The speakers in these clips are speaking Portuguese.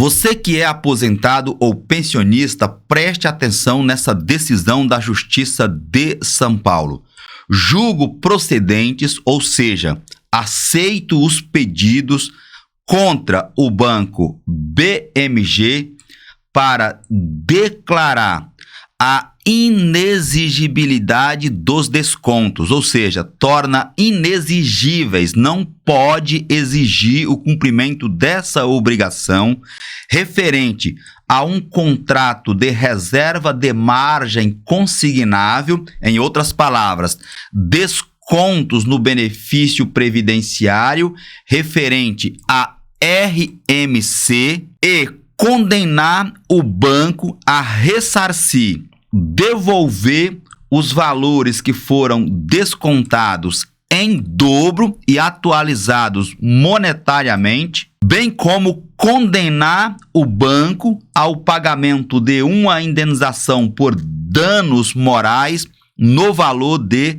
Você que é aposentado ou pensionista, preste atenção nessa decisão da Justiça de São Paulo. Julgo procedentes, ou seja, aceito os pedidos contra o banco BMG para declarar a inexigibilidade dos descontos, ou seja, torna inexigíveis, não pode exigir o cumprimento dessa obrigação referente a um contrato de reserva de margem consignável, em outras palavras, descontos no benefício previdenciário referente a RMC e condenar o banco a ressarcir, devolver os valores que foram descontados em dobro e atualizados monetariamente, bem como condenar o banco ao pagamento de uma indenização por danos morais no valor de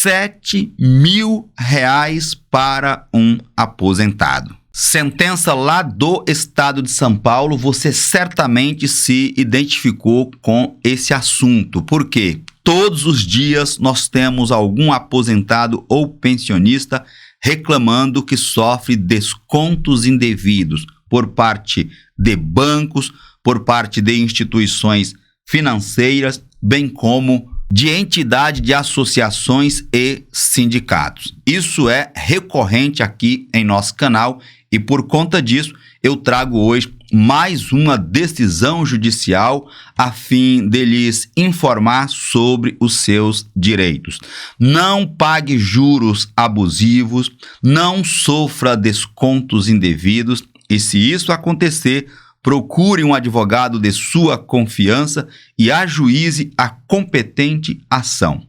R$7.000 para um aposentado. Sentença lá do estado de São Paulo, você certamente se identificou com esse assunto. Por quê? Todos os dias nós temos algum aposentado ou pensionista reclamando que sofre descontos indevidos por parte de bancos, por parte de instituições financeiras, bem como de entidade de associações e sindicatos. Isso é recorrente aqui em nosso canal e por conta disso eu trago hoje mais uma decisão judicial a fim de lhes informar sobre os seus direitos. Não pague juros abusivos, não sofra descontos indevidos e, se isso acontecer, procure um advogado de sua confiança e ajuize a competente ação.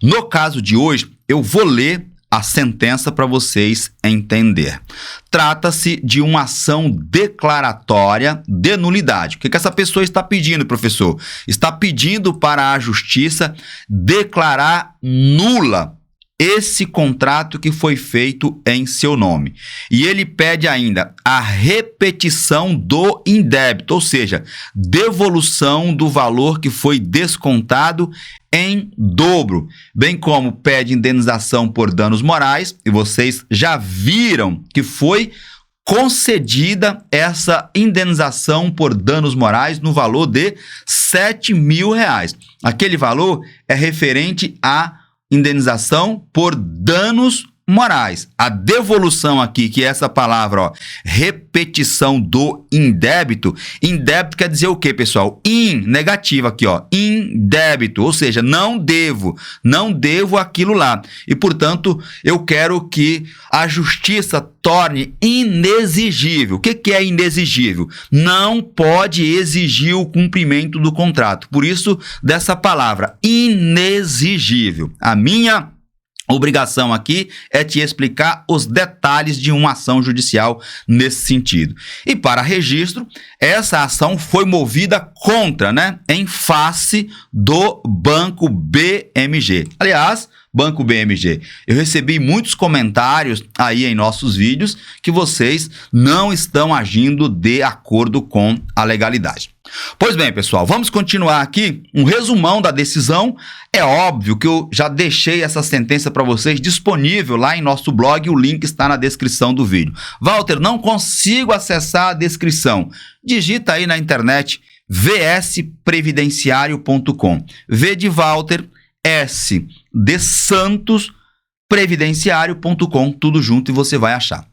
No caso de hoje, eu vou ler a sentença para vocês entenderem. Trata-se de uma ação declaratória de nulidade. O que essa pessoa está pedindo, professor? Está pedindo para a justiça declarar nula esse contrato que foi feito em seu nome. E ele pede ainda a repetição do indébito, ou seja, devolução do valor que foi descontado em dobro, bem como pede indenização por danos morais, e vocês já viram que foi concedida essa indenização por danos morais no valor de R$7.000. Aquele valor é referente a indenização por danos morais. A devolução aqui, que é essa palavra, ó, repetição do indébito. Indébito quer dizer o quê, pessoal? Negativo aqui, ó, indébito, ou seja, não devo aquilo lá. E, portanto, eu quero que a justiça torne inexigível. O que é inexigível? Não pode exigir o cumprimento do contrato. Por isso, dessa palavra, inexigível. A minha obrigação aqui é te explicar os detalhes de uma ação judicial nesse sentido. E para registro, essa ação foi movida contra, em face do Banco BMG. Aliás, Banco BMG, eu recebi muitos comentários aí em nossos vídeos que vocês não estão agindo de acordo com a legalidade. Pois bem, pessoal, vamos continuar aqui um resumão da decisão. É óbvio que eu já deixei essa sentença para vocês disponível lá em nosso blog, o link está na descrição do vídeo. Walter, não consigo acessar a descrição. Digita aí na internet vsprevidenciario.com. V de Walter, S de Santos, previdenciario.com, tudo junto e você vai achar.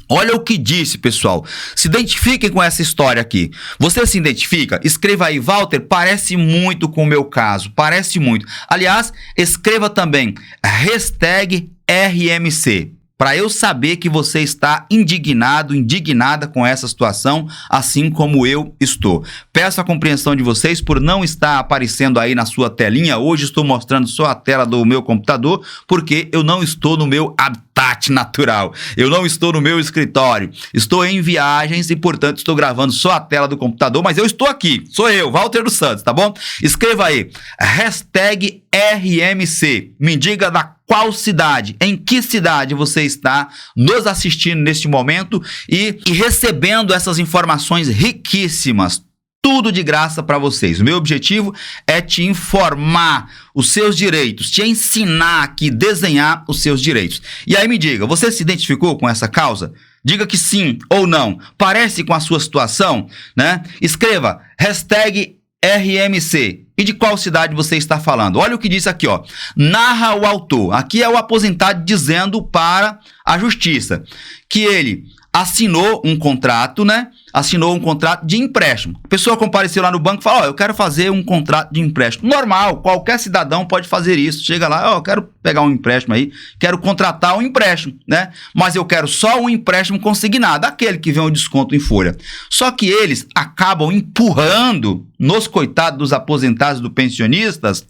Olha o que disse, pessoal. Se identifiquem com essa história aqui. Você se identifica? Escreva aí, Walter, parece muito com o meu caso. Parece muito. Aliás, escreva também hashtag RMC. Para eu saber que você está indignado, indignada com essa situação, assim como eu estou. Peço a compreensão de vocês por não estar aparecendo aí na sua telinha. Hoje estou mostrando só a tela do meu computador, porque eu não estou no meu habitat natural. Eu não estou no meu escritório, estou em viagens e, portanto, estou gravando só a tela do computador, mas eu estou aqui, sou eu, Walter dos Santos, tá bom? Escreva aí, hashtag RMC, me diga da qual cidade, em que cidade você está nos assistindo neste momento e recebendo essas informações riquíssimas, tudo de graça para vocês. O meu objetivo é te informar os seus direitos, te ensinar aqui, desenhar os seus direitos. E aí me diga, você se identificou com essa causa? Diga que sim ou não. Parece com a sua situação, né? Escreva hashtag RMC. E de qual cidade você está falando? Olha o que diz aqui, ó. Narra o autor. Aqui é o aposentado dizendo para a justiça que ele assinou um contrato, né? Assinou um contrato de empréstimo. A pessoa compareceu lá no banco e falou, eu quero fazer um contrato de empréstimo. Normal, qualquer cidadão pode fazer isso. Chega lá, eu quero pegar um empréstimo aí, quero contratar um empréstimo, né? Mas eu quero só um empréstimo consignado, aquele que vem o desconto em folha. Só que eles acabam empurrando nos coitados dos aposentados, dos pensionistas,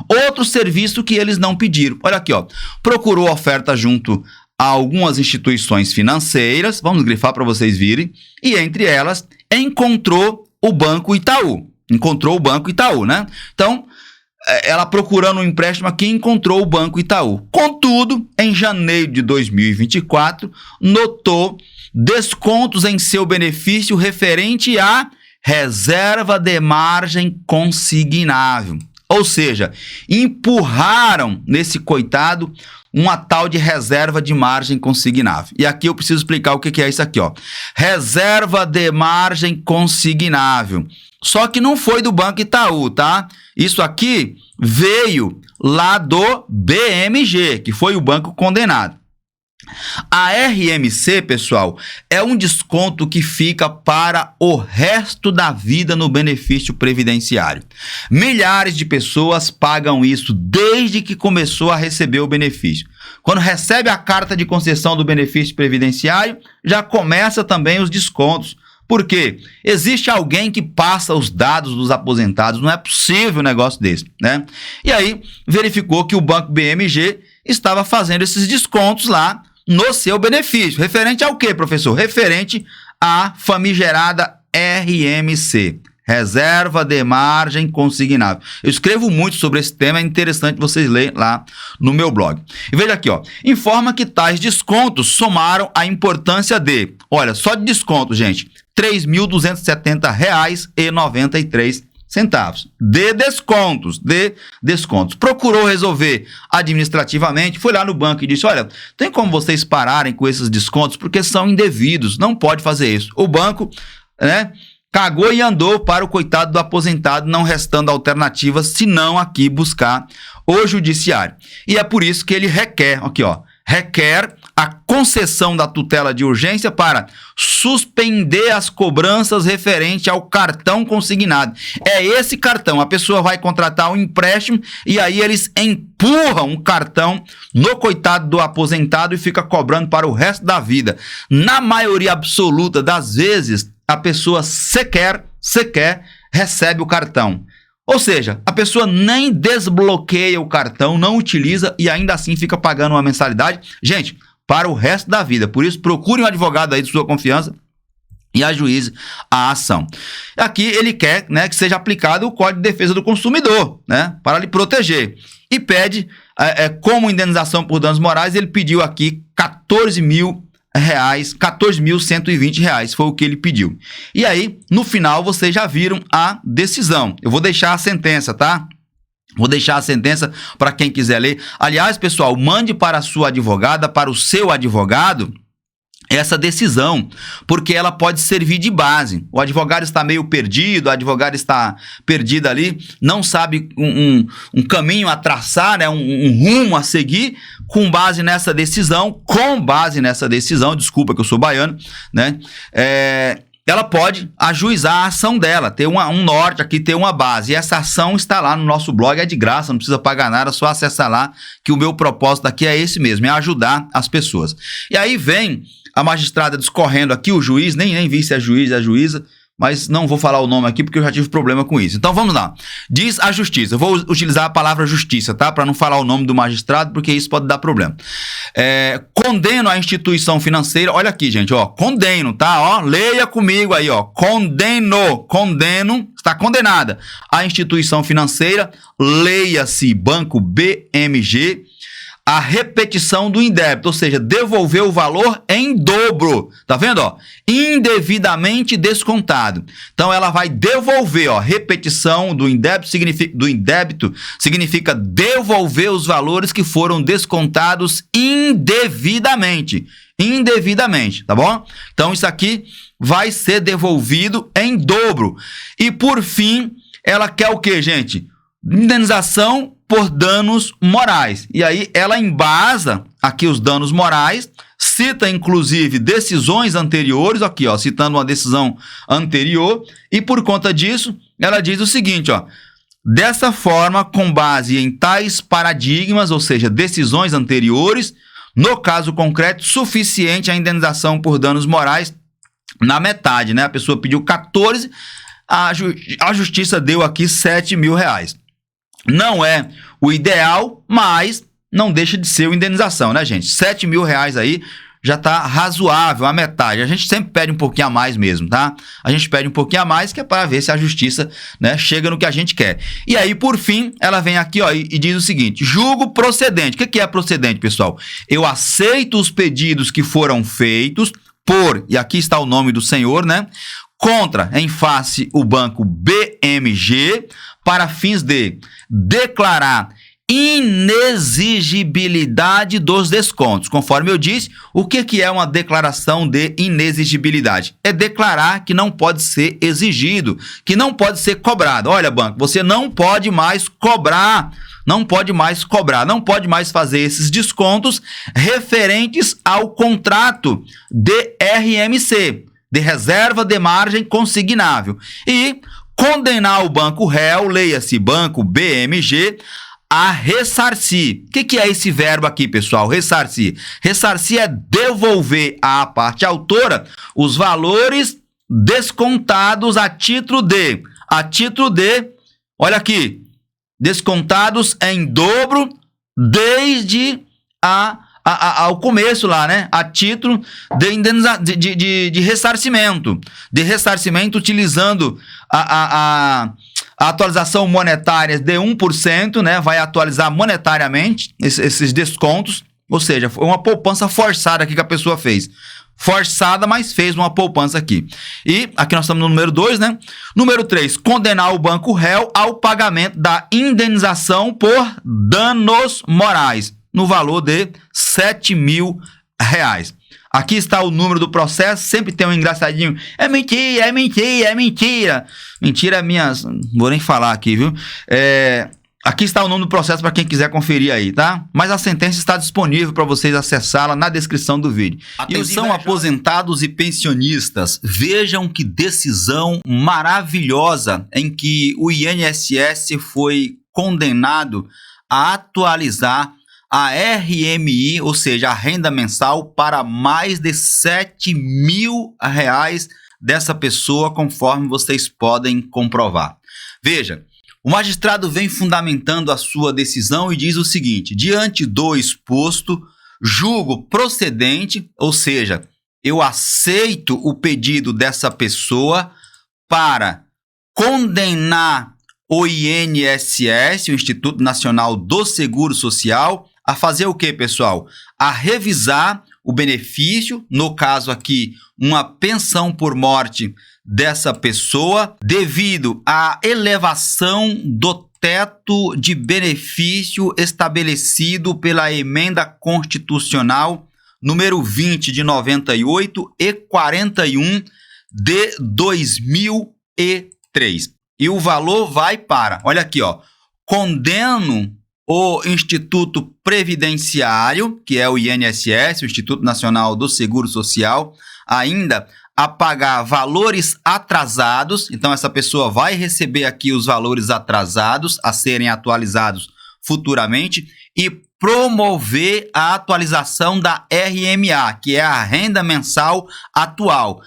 outro serviço que eles não pediram. Olha aqui, ó. Procurou oferta junto a algumas instituições financeiras, vamos grifar para vocês virem, e entre elas encontrou o Banco Itaú. Encontrou o Banco Itaú, né? Então, ela procurando um empréstimo aqui, encontrou o Banco Itaú. Contudo, em janeiro de 2024, notou descontos em seu benefício referente à reserva de margem consignável. Ou seja, empurraram nesse coitado uma tal de reserva de margem consignável. E aqui eu preciso explicar o que é isso aqui, ó. Reserva de margem consignável. Só que não foi do Banco Itaú, tá? Isso aqui veio lá do BMG, que foi o banco condenado. A RMC, pessoal, é um desconto que fica para o resto da vida no benefício previdenciário. Milhares de pessoas pagam isso desde que começou a receber o benefício. Quando recebe a carta de concessão do benefício previdenciário, já começa também os descontos. Por quê? Existe alguém que passa os dados dos aposentados, não é possível um negócio desse, né? E aí, verificou que o Banco BMG estava fazendo esses descontos lá no seu benefício. Referente ao quê, professor? Referente à famigerada RMC, Reserva de Margem Consignável. Eu escrevo muito sobre esse tema, é interessante vocês lerem lá no meu blog. E veja aqui, ó, informa que tais descontos somaram a importância de, olha, só de desconto, gente, R$ 3.270,93. De descontos. Procurou resolver administrativamente, foi lá no banco e disse, olha, tem como vocês pararem com esses descontos porque são indevidos, não pode fazer isso. O banco, né, cagou e andou para o coitado do aposentado, não restando alternativas senão aqui buscar o judiciário. E é por isso que ele requer, aqui ó, requer a concessão da tutela de urgência para suspender as cobranças referente ao cartão consignado. É esse cartão, a pessoa vai contratar um empréstimo e aí eles empurram um cartão no coitado do aposentado e fica cobrando para o resto da vida. Na maioria absoluta das vezes, a pessoa sequer recebe o cartão. Ou seja, a pessoa nem desbloqueia o cartão, não utiliza e ainda assim fica pagando uma mensalidade. Gente, para o resto da vida. Por isso, procure um advogado aí de sua confiança e ajuize a ação. Aqui ele quer, né, que seja aplicado o Código de Defesa do Consumidor, né, para lhe proteger. E pede, como indenização por danos morais, ele pediu aqui R$14.120, foi o que ele pediu. E aí, no final, vocês já viram a decisão. Eu vou deixar a sentença, tá? Vou deixar a sentença para quem quiser ler. Aliás, pessoal, mande para a sua advogada, para o seu advogado, essa decisão, porque ela pode servir de base. O advogado está meio perdido, a advogada está perdida ali, não sabe um caminho a traçar, né, um rumo a seguir, com base nessa decisão, desculpa que eu sou baiano, né, ela pode ajuizar a ação dela, ter um norte aqui, ter uma base. E essa ação está lá no nosso blog, é de graça, não precisa pagar nada, só acessar lá, que o meu propósito aqui é esse mesmo, é ajudar as pessoas. E aí vem a magistrada discorrendo aqui, o juiz, nem vi se é juiz, é juíza, mas não vou falar o nome aqui porque eu já tive problema com isso. Então vamos lá. Diz a justiça. Eu vou utilizar a palavra justiça, tá? Para não falar o nome do magistrado, porque isso pode dar problema. Condeno a instituição financeira. Olha aqui, gente, ó. Condeno, tá? Ó, leia comigo aí, ó. Condeno, está condenada a instituição financeira, leia-se Banco BMG, a repetição do indébito, ou seja, devolver o valor em dobro, tá vendo, ó? Indevidamente descontado. Então ela vai devolver, ó, repetição do indébito significa devolver os valores que foram descontados indevidamente, tá bom? Então isso aqui vai ser devolvido em dobro. E por fim, ela quer o quê, gente? Indenização por danos morais. E aí ela embasa aqui os danos morais, cita inclusive decisões anteriores, aqui ó, citando uma decisão anterior, e por conta disso, ela diz o seguinte, ó: dessa forma, com base em tais paradigmas, ou seja, decisões anteriores, no caso concreto, suficiente a indenização por danos morais na metade, né? A pessoa pediu 14, a justiça deu aqui 7 mil reais. Não é o ideal, mas não deixa de ser uma indenização, né, gente? 7 mil reais aí já tá razoável, a metade. A gente sempre pede um pouquinho a mais mesmo, tá? A gente pede um pouquinho a mais, que é para ver se a justiça, né, chega no que a gente quer. E aí, por fim, ela vem aqui, ó, e diz o seguinte: julgo procedente. O que é procedente, pessoal? Eu aceito os pedidos que foram feitos por, e aqui está o nome do senhor, né? Contra, em face, o banco BMG, para fins de declarar inexigibilidade dos descontos. Conforme eu disse, o que é uma declaração de inexigibilidade? É declarar que não pode ser exigido, que não pode ser cobrado. Olha, banco, você não pode mais cobrar, não pode mais fazer esses descontos referentes ao contrato de RMC, de reserva de margem consignável, e condenar o banco réu, leia-se Banco BMG, a ressarcir. O que é esse verbo aqui, pessoal? Ressarcir. Ressarcir é devolver à parte autora os valores descontados a título de, olha aqui, descontados em dobro desde ao começo lá, né? A título de ressarcimento. De ressarcimento utilizando a atualização monetária de 1%, né? Vai atualizar monetariamente esses descontos. Ou seja, foi uma poupança forçada aqui que a pessoa fez. Forçada, mas fez uma poupança aqui. E aqui nós estamos no número 2, né? Número 3, condenar o banco réu ao pagamento da indenização por danos morais, no valor de 7 mil reais. Aqui está o número do processo, sempre tem um engraçadinho. É mentira, é mentira, é mentira. Mentira é minhas... Não vou nem falar aqui, viu? Aqui está o nome do processo para quem quiser conferir aí, tá? Mas a sentença está disponível para vocês acessá-la na descrição do vídeo. Atenção, aposentados e pensionistas, vejam que decisão maravilhosa em que o INSS foi condenado a atualizar a RMI, ou seja, a renda mensal, para mais de 7 mil reais dessa pessoa, conforme vocês podem comprovar. Veja, o magistrado vem fundamentando a sua decisão e diz o seguinte: diante do exposto, julgo procedente, ou seja, eu aceito o pedido dessa pessoa para condenar o INSS, o Instituto Nacional do Seguro Social, a fazer o que, pessoal? A revisar o benefício, no caso aqui, uma pensão por morte dessa pessoa, devido à elevação do teto de benefício estabelecido pela Emenda Constitucional número 20 de 98 e 41 de 2003. E o valor vai para, olha aqui, ó, condeno o Instituto Previdenciário, que é o INSS, o Instituto Nacional do Seguro Social, ainda a pagar valores atrasados. Então, essa pessoa vai receber aqui os valores atrasados a serem atualizados futuramente, e promover a atualização da RMA, que é a renda mensal atual.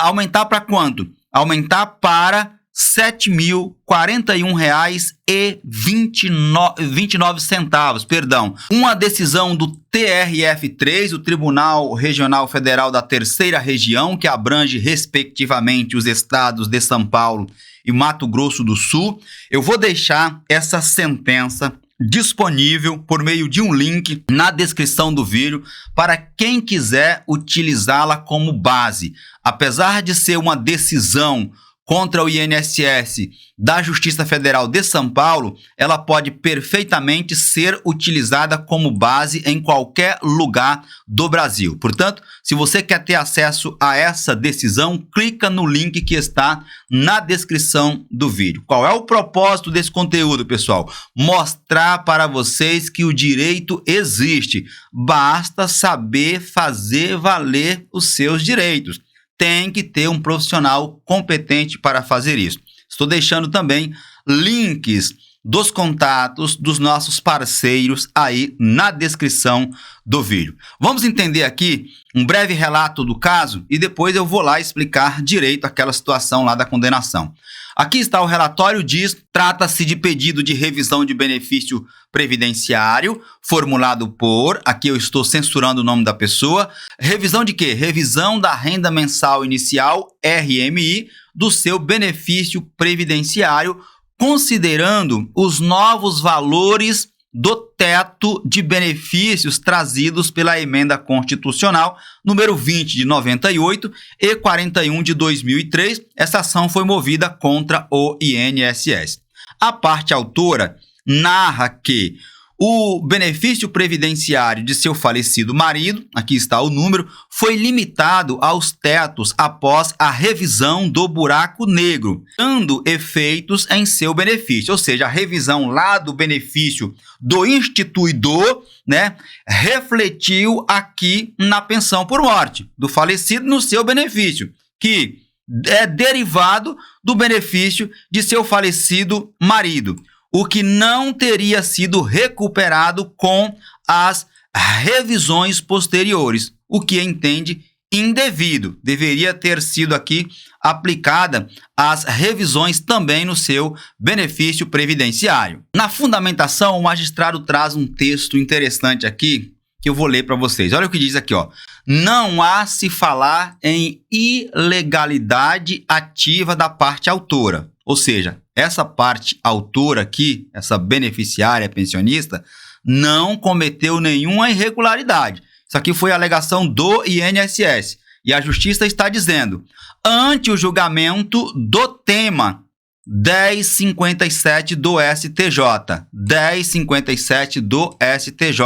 Aumentar para quanto? Aumentar para R$ 7.041,29, perdão. Uma decisão do TRF3, o Tribunal Regional Federal da Terceira Região, que abrange respectivamente os estados de São Paulo e Mato Grosso do Sul. Eu vou deixar essa sentença disponível por meio de um link na descrição do vídeo para quem quiser utilizá-la como base. Apesar de ser uma decisão contra o INSS da Justiça Federal de São Paulo, ela pode perfeitamente ser utilizada como base em qualquer lugar do Brasil. Portanto, se você quer ter acesso a essa decisão, clica no link que está na descrição do vídeo. Qual é o propósito desse conteúdo, pessoal? Mostrar para vocês que o direito existe. Basta saber fazer valer os seus direitos. Tem que ter um profissional competente para fazer isso. Estou deixando também links dos contatos dos nossos parceiros aí na descrição do vídeo. Vamos entender aqui um breve relato do caso e depois eu vou lá explicar direito aquela situação lá da condenação. Aqui está o relatório, trata-se de pedido de revisão de benefício previdenciário, formulado por, aqui eu estou censurando o nome da pessoa, revisão de quê? Revisão da renda mensal inicial, RMI, do seu benefício previdenciário, considerando os novos valores do teto de benefícios trazidos pela Emenda Constitucional número 20 de 98 e 41 de 2003. Essa ação foi movida contra o INSS. A parte autora narra que o benefício previdenciário de seu falecido marido, aqui está o número, foi limitado aos tetos após a revisão do buraco negro, dando efeitos em seu benefício. Ou seja, a revisão lá do benefício do instituidor, né, refletiu aqui na pensão por morte do falecido no seu benefício, que é derivado do benefício de seu falecido marido, o que não teria sido recuperado com as revisões posteriores, o que entende indevido. Deveria ter sido aqui aplicada as revisões também no seu benefício previdenciário. Na fundamentação, o magistrado traz um texto interessante aqui, que eu vou ler para vocês. Olha o que diz aqui, ó. Não há se falar em ilegalidade ativa da parte autora. Ou seja, essa parte autora aqui, essa beneficiária pensionista, não cometeu nenhuma irregularidade. Isso aqui foi a alegação do INSS. E a Justiça está dizendo, ante o julgamento do tema 1057 do STJ, 1057 do STJ,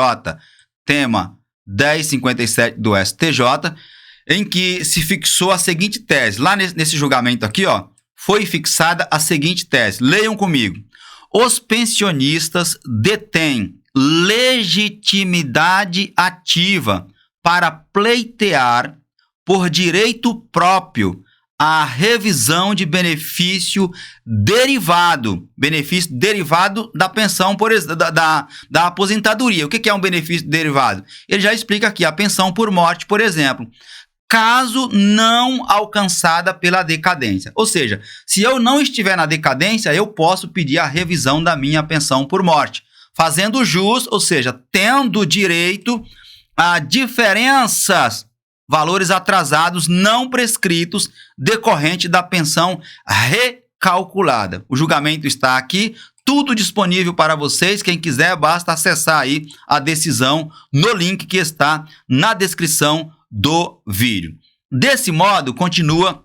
tema 1057 do STJ, em que se fixou a seguinte tese. Lá nesse julgamento aqui, ó, foi fixada a seguinte tese. Leiam comigo. Os pensionistas detêm legitimidade ativa para pleitear por direito próprio a revisão de benefício derivado da pensão, da aposentadoria. O que é um benefício derivado? Ele já explica aqui, a pensão por morte, por exemplo, caso não alcançada pela decadência. Ou seja, se eu não estiver na decadência, eu posso pedir a revisão da minha pensão por morte, fazendo jus, ou seja, tendo direito a diferenças, valores atrasados não prescritos decorrente da pensão recalculada. O julgamento está aqui, tudo disponível para vocês. Quem quiser, basta acessar aí a decisão no link que está na descrição do vídeo. Desse modo, continua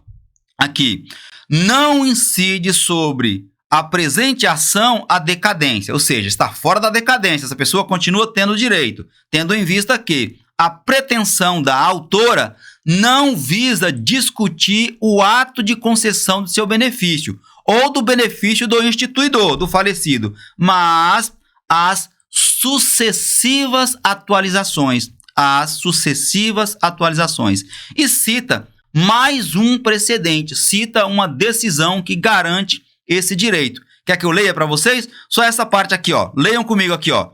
aqui. Não incide sobre a presente ação a decadência, ou seja, está fora da decadência, essa pessoa continua tendo direito, tendo em vista que a pretensão da autora não visa discutir o ato de concessão do seu benefício ou do benefício do instituidor, do falecido, mas as sucessivas atualizações. E cita mais um precedente, cita uma decisão que garante esse direito. Quer que eu leia para vocês? Só essa parte aqui, ó. Leiam comigo aqui, ó.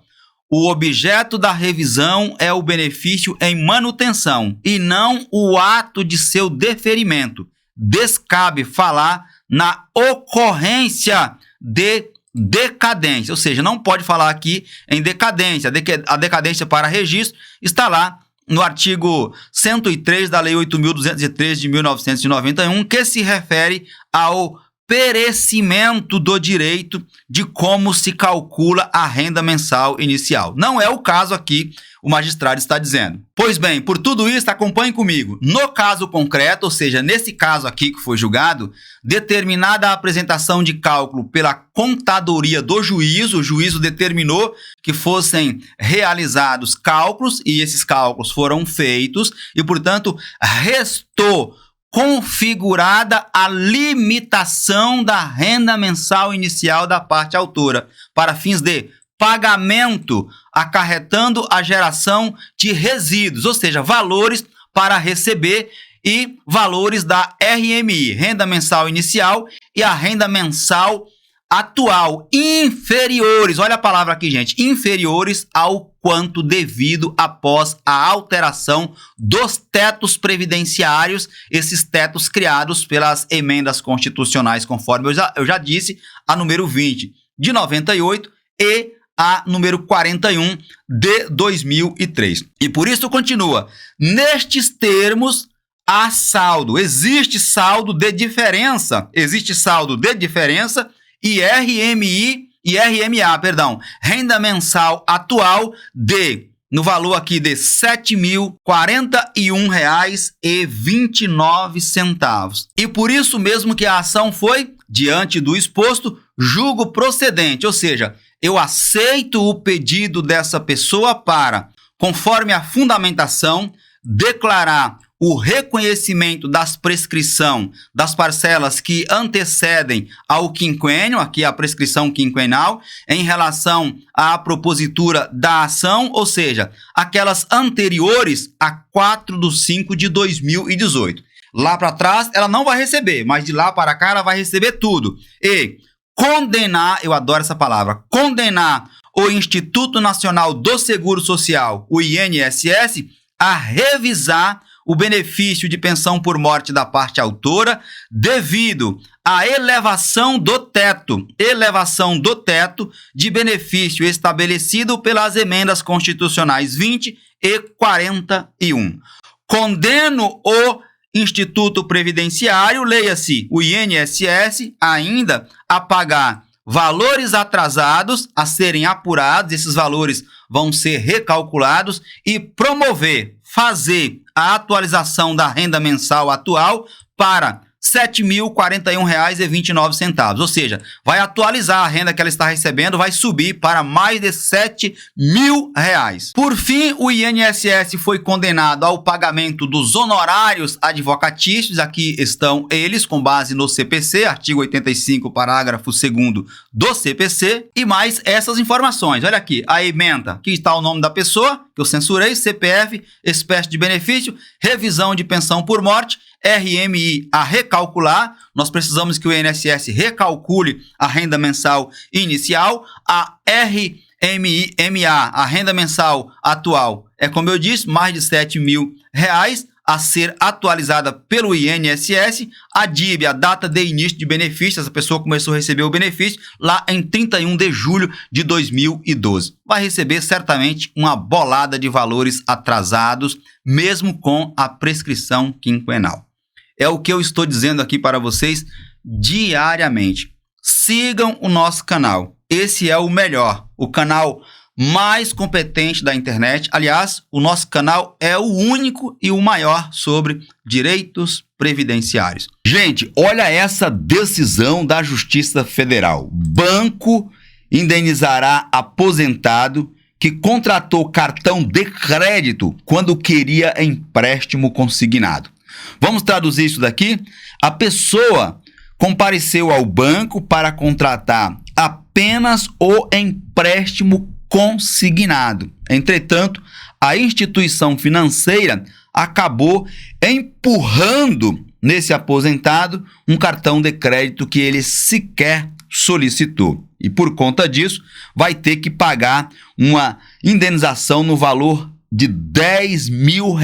o objeto da revisão é o benefício em manutenção e não o ato de seu deferimento. Descabe falar na ocorrência de decadência, ou seja, não pode falar aqui em decadência. A decadência para registro está lá no artigo 103 da Lei 8.203 de 1991, que se refere ao perecimento do direito de como se calcula a renda mensal inicial. Não é o caso aqui, o magistrado está dizendo. Pois bem, por tudo isso, acompanhe comigo. No caso concreto, ou seja, nesse caso aqui que foi julgado, determinada a apresentação de cálculo pela contadoria do juízo, o juízo determinou que fossem realizados cálculos e esses cálculos foram feitos e, portanto, restou configurada a limitação da renda mensal inicial da parte autora para fins de pagamento, acarretando a geração de resíduos, ou seja, valores para receber e valores da RMI, renda mensal inicial, e a renda mensal atual, inferiores, olha a palavra aqui, gente, inferiores ao quanto devido após a alteração dos tetos previdenciários, esses tetos criados pelas emendas constitucionais, conforme eu já disse, a número 20 de 98 e a número 41 de 2003. E por isso continua, nestes termos há saldo, existe saldo de diferença e RMI e RMA, renda mensal atual no valor aqui de R$ 7.041,29. E por isso mesmo que a ação foi, diante do exposto, julgo procedente, ou seja, eu aceito o pedido dessa pessoa para, conforme a fundamentação, declarar o reconhecimento das prescrição das parcelas que antecedem ao quinquênio, aqui a prescrição quinquenal, em relação à propositura da ação, ou seja, aquelas anteriores a 4/5/2018. Lá para trás ela não vai receber, mas de lá para cá ela vai receber tudo. E condenar, eu adoro essa palavra, condenar o Instituto Nacional do Seguro Social, o INSS, a revisar o benefício de pensão por morte da parte autora devido à elevação do teto de benefício estabelecido pelas emendas constitucionais 20 e 41. Condeno o Instituto Previdenciário, leia-se o INSS, ainda a pagar valores atrasados a serem apurados, esses valores vão ser recalculados e fazer a atualização da renda mensal atual para R$ 7.041,29, ou seja, vai atualizar a renda que ela está recebendo, vai subir para mais de R$ 7.000. Por fim, o INSS foi condenado ao pagamento dos honorários advocatícios, aqui estão eles, com base no CPC, artigo 85, parágrafo 2º do CPC, e mais essas informações. Olha aqui, a ementa, aqui está o nome da pessoa, que eu censurei, CPF, espécie de benefício, revisão de pensão por morte, RMI a recalcular, nós precisamos que o INSS recalcule a renda mensal inicial, a RMA, a renda mensal atual, é como eu disse, mais de R$ 7.000 a ser atualizada pelo INSS, a DIB, a data de início de benefício, essa pessoa começou a receber o benefício lá em 31 de julho de 2012. Vai receber certamente uma bolada de valores atrasados, mesmo com a prescrição quinquenal. É o que eu estou dizendo aqui para vocês diariamente. Sigam o nosso canal. Esse é o melhor, o canal mais competente da internet. Aliás, o nosso canal é o único e o maior sobre direitos previdenciários. Gente, olha essa decisão da Justiça Federal. Banco indenizará aposentado que contratou cartão de crédito quando queria empréstimo consignado. Vamos traduzir isso daqui? A pessoa compareceu ao banco para contratar apenas o empréstimo consignado. Entretanto, a instituição financeira acabou empurrando nesse aposentado um cartão de crédito que ele sequer solicitou. E por conta disso, vai ter que pagar uma indenização no valor de R$10 mil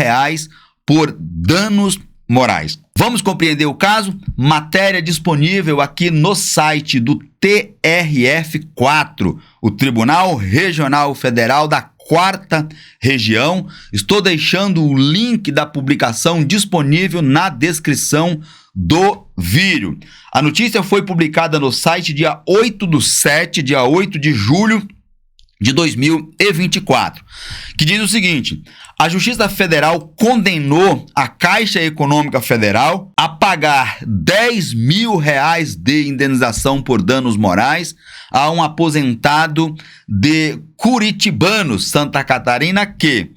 por danos morais. Vamos compreender o caso? Matéria disponível aqui no site do TRF4, o Tribunal Regional Federal da 4ª Região. Estou deixando o link da publicação disponível na descrição do vídeo. A notícia foi publicada no site dia 8/7, dia 8 de julho de 2024, que diz o seguinte: a Justiça Federal condenou a Caixa Econômica Federal a pagar R$10 mil de indenização por danos morais a um aposentado de Curitibano, Santa Catarina, que,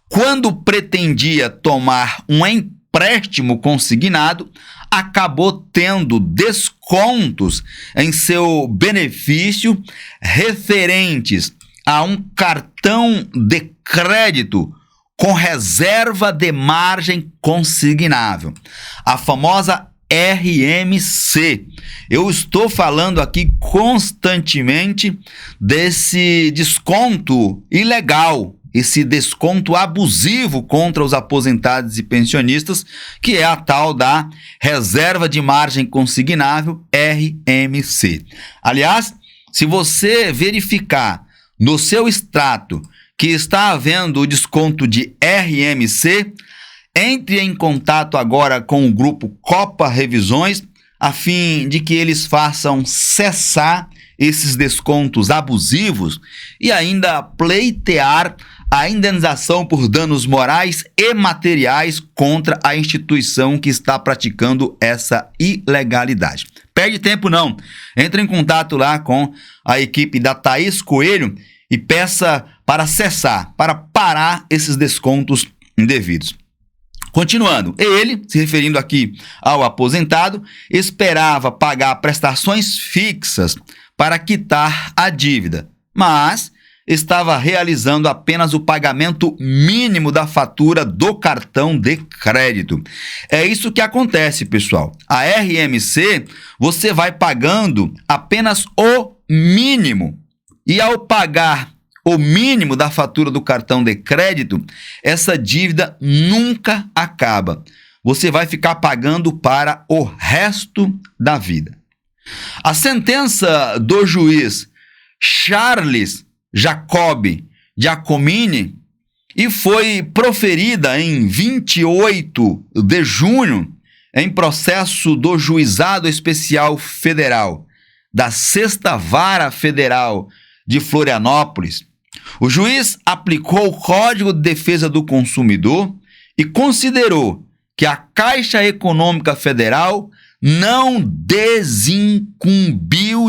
quando pretendia tomar um empréstimo consignado, acabou tendo descontos em seu benefício referentes a um cartão de crédito com reserva de margem consignável, a famosa RMC. Eu estou falando aqui constantemente desse desconto ilegal, esse desconto abusivo contra os aposentados e pensionistas, que é a tal da reserva de margem consignável, RMC. Aliás, se você verificar no seu extrato que está havendo o desconto de RMC, entre em contato agora com o grupo Copa Revisões, a fim de que eles façam cessar esses descontos abusivos e ainda pleitear a indenização por danos morais e materiais contra a instituição que está praticando essa ilegalidade. Perde tempo não, entre em contato lá com a equipe da Thaís Coelho e peça para cessar, para parar esses descontos indevidos. Continuando, ele, se referindo aqui ao aposentado, esperava pagar prestações fixas para quitar a dívida, mas estava realizando apenas o pagamento mínimo da fatura do cartão de crédito. É isso que acontece, pessoal. A RMC, você vai pagando apenas o mínimo. E ao pagar o mínimo da fatura do cartão de crédito, essa dívida nunca acaba. Você vai ficar pagando para o resto da vida. A sentença do juiz Charles Jacob Giacomini e foi proferida em 28 de junho em processo do Juizado Especial Federal da 6ª Vara Federal de Florianópolis. O juiz aplicou o Código de Defesa do Consumidor e considerou que a Caixa Econômica Federal não desincumbiu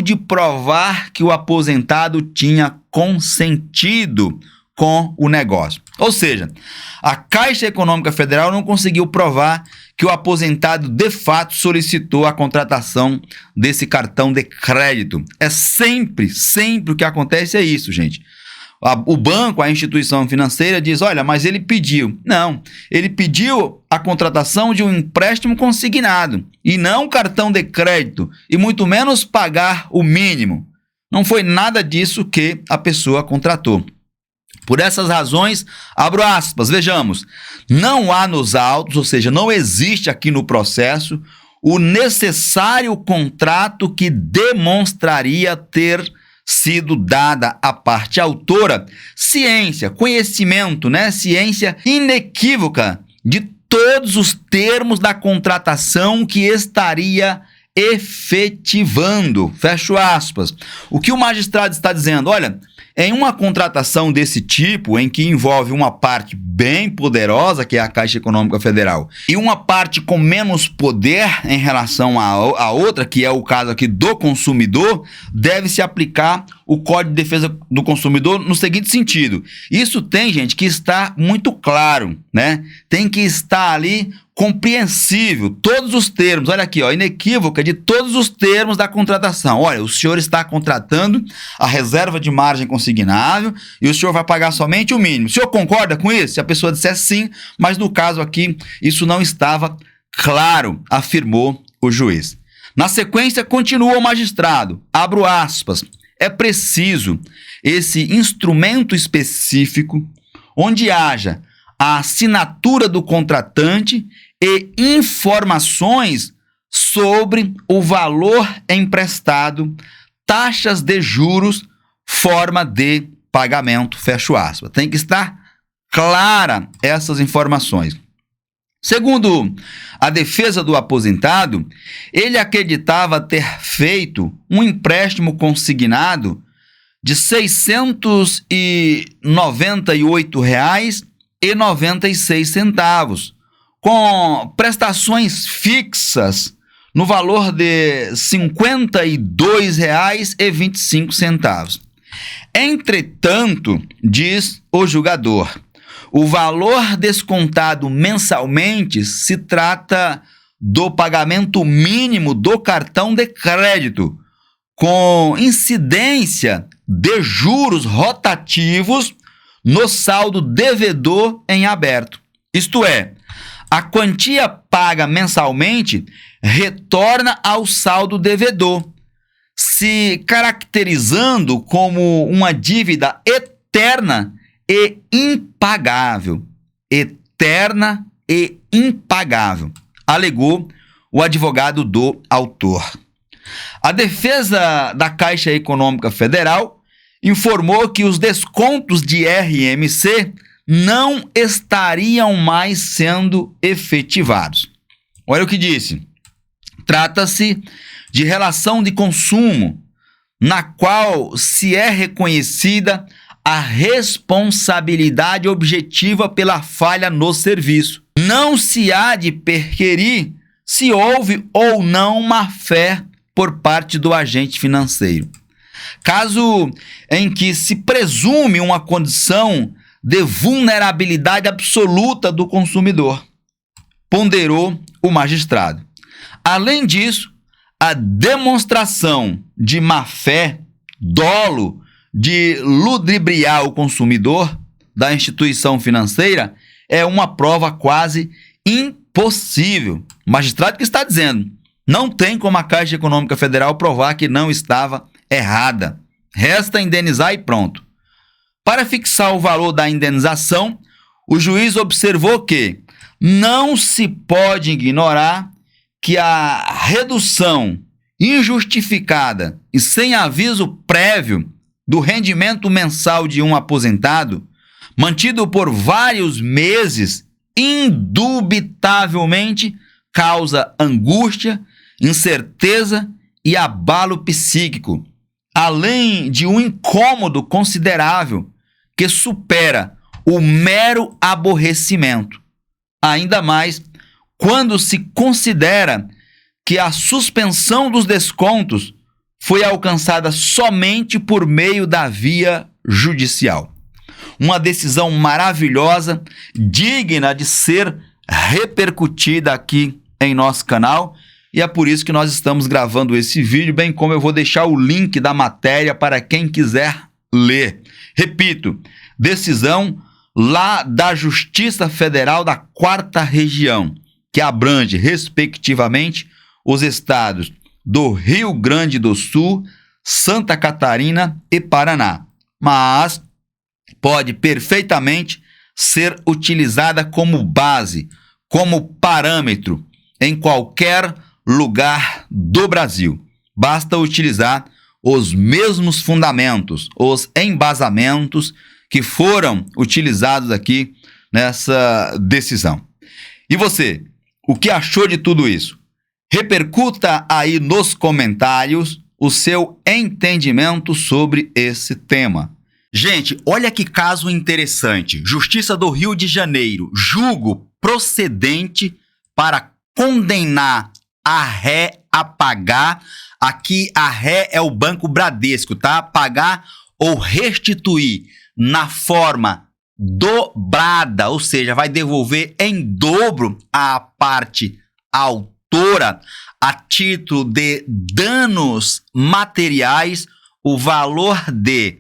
de provar que o aposentado tinha consentido com o negócio. Ou seja, a Caixa Econômica Federal não conseguiu provar que o aposentado de fato solicitou a contratação desse cartão de crédito. É sempre o que acontece é isso, gente. O banco, a instituição financeira diz, olha, mas ele pediu. Não, ele pediu a contratação de um empréstimo consignado e não um cartão de crédito e muito menos pagar o mínimo. Não foi nada disso que a pessoa contratou. Por essas razões, abro aspas, vejamos, não há nos autos, ou seja, não existe aqui no processo, o necessário contrato que demonstraria ter sido dada à parte autora ciência, conhecimento, ciência inequívoca de todos os termos da contratação que estaria efetivando, fecho aspas. O que o magistrado está dizendo? Olha, em uma contratação desse tipo, em que envolve uma parte bem poderosa, que é a Caixa Econômica Federal, e uma parte com menos poder em relação à outra, que é o caso aqui do consumidor, deve-se aplicar o Código de Defesa do Consumidor no seguinte sentido. Isso tem, gente, que estar muito claro, Tem que estar ali compreensível, todos os termos, olha aqui, inequívoca de todos os termos da contratação. Olha, o senhor está contratando a reserva de margem consignável e o senhor vai pagar somente o mínimo. O senhor concorda com isso? Se a pessoa disser sim, mas no caso aqui, isso não estava claro, afirmou o juiz. Na sequência, continua o magistrado, abro aspas, é preciso esse instrumento específico onde haja a assinatura do contratante e informações sobre o valor emprestado, taxas de juros, forma de pagamento, fecho aspas. Tem que estar clara essas informações. Segundo a defesa do aposentado, ele acreditava ter feito um empréstimo consignado de R$ 698,96, com prestações fixas no valor de R$ 52,25. Entretanto, diz o julgador, o valor descontado mensalmente se trata do pagamento mínimo do cartão de crédito, com incidência de juros rotativos no saldo devedor em aberto. Isto é, a quantia paga mensalmente retorna ao saldo devedor, se caracterizando como uma dívida eterna e impagável. Eterna e impagável, alegou o advogado do autor. A defesa da Caixa Econômica Federal informou que os descontos de RMC não estariam mais sendo efetivados. Olha o que disse. Trata-se de relação de consumo, na qual se é reconhecida a responsabilidade objetiva pela falha no serviço. Não se há de perquirir se houve ou não má-fé por parte do agente financeiro. Caso em que se presume uma condição de vulnerabilidade absoluta do consumidor, ponderou o magistrado. Além disso, a demonstração de má-fé, dolo, de ludibriar o consumidor da instituição financeira é uma prova quase impossível. O magistrado que está dizendo, não tem como a Caixa Econômica Federal provar que não estava errada. Resta indenizar e pronto. Para fixar o valor da indenização, o juiz observou que não se pode ignorar que a redução injustificada e sem aviso prévio do rendimento mensal de um aposentado, mantido por vários meses, indubitavelmente causa angústia, incerteza e abalo psíquico, além de um incômodo considerável que supera o mero aborrecimento. Ainda mais quando se considera que a suspensão dos descontos foi alcançada somente por meio da via judicial. Uma decisão maravilhosa, digna de ser repercutida aqui em nosso canal, e é por isso que nós estamos gravando esse vídeo, bem como eu vou deixar o link da matéria para quem quiser ler. Repito, decisão lá da Justiça Federal da 4ª Região, que abrange, respectivamente, os estados do Rio Grande do Sul, Santa Catarina e Paraná, mas pode perfeitamente ser utilizada como base, como parâmetro em qualquer lugar do Brasil. Basta utilizar os mesmos fundamentos, os embasamentos que foram utilizados aqui nessa decisão. E você, o que achou de tudo isso? Repercuta aí nos comentários o seu entendimento sobre esse tema. Gente, olha que caso interessante. Justiça do Rio de Janeiro, julgo procedente para condenar a ré a pagar. Aqui a ré é o Banco Bradesco, tá? Pagar ou restituir na forma dobrada, ou seja, vai devolver em dobro a parte autora a título de danos materiais o valor de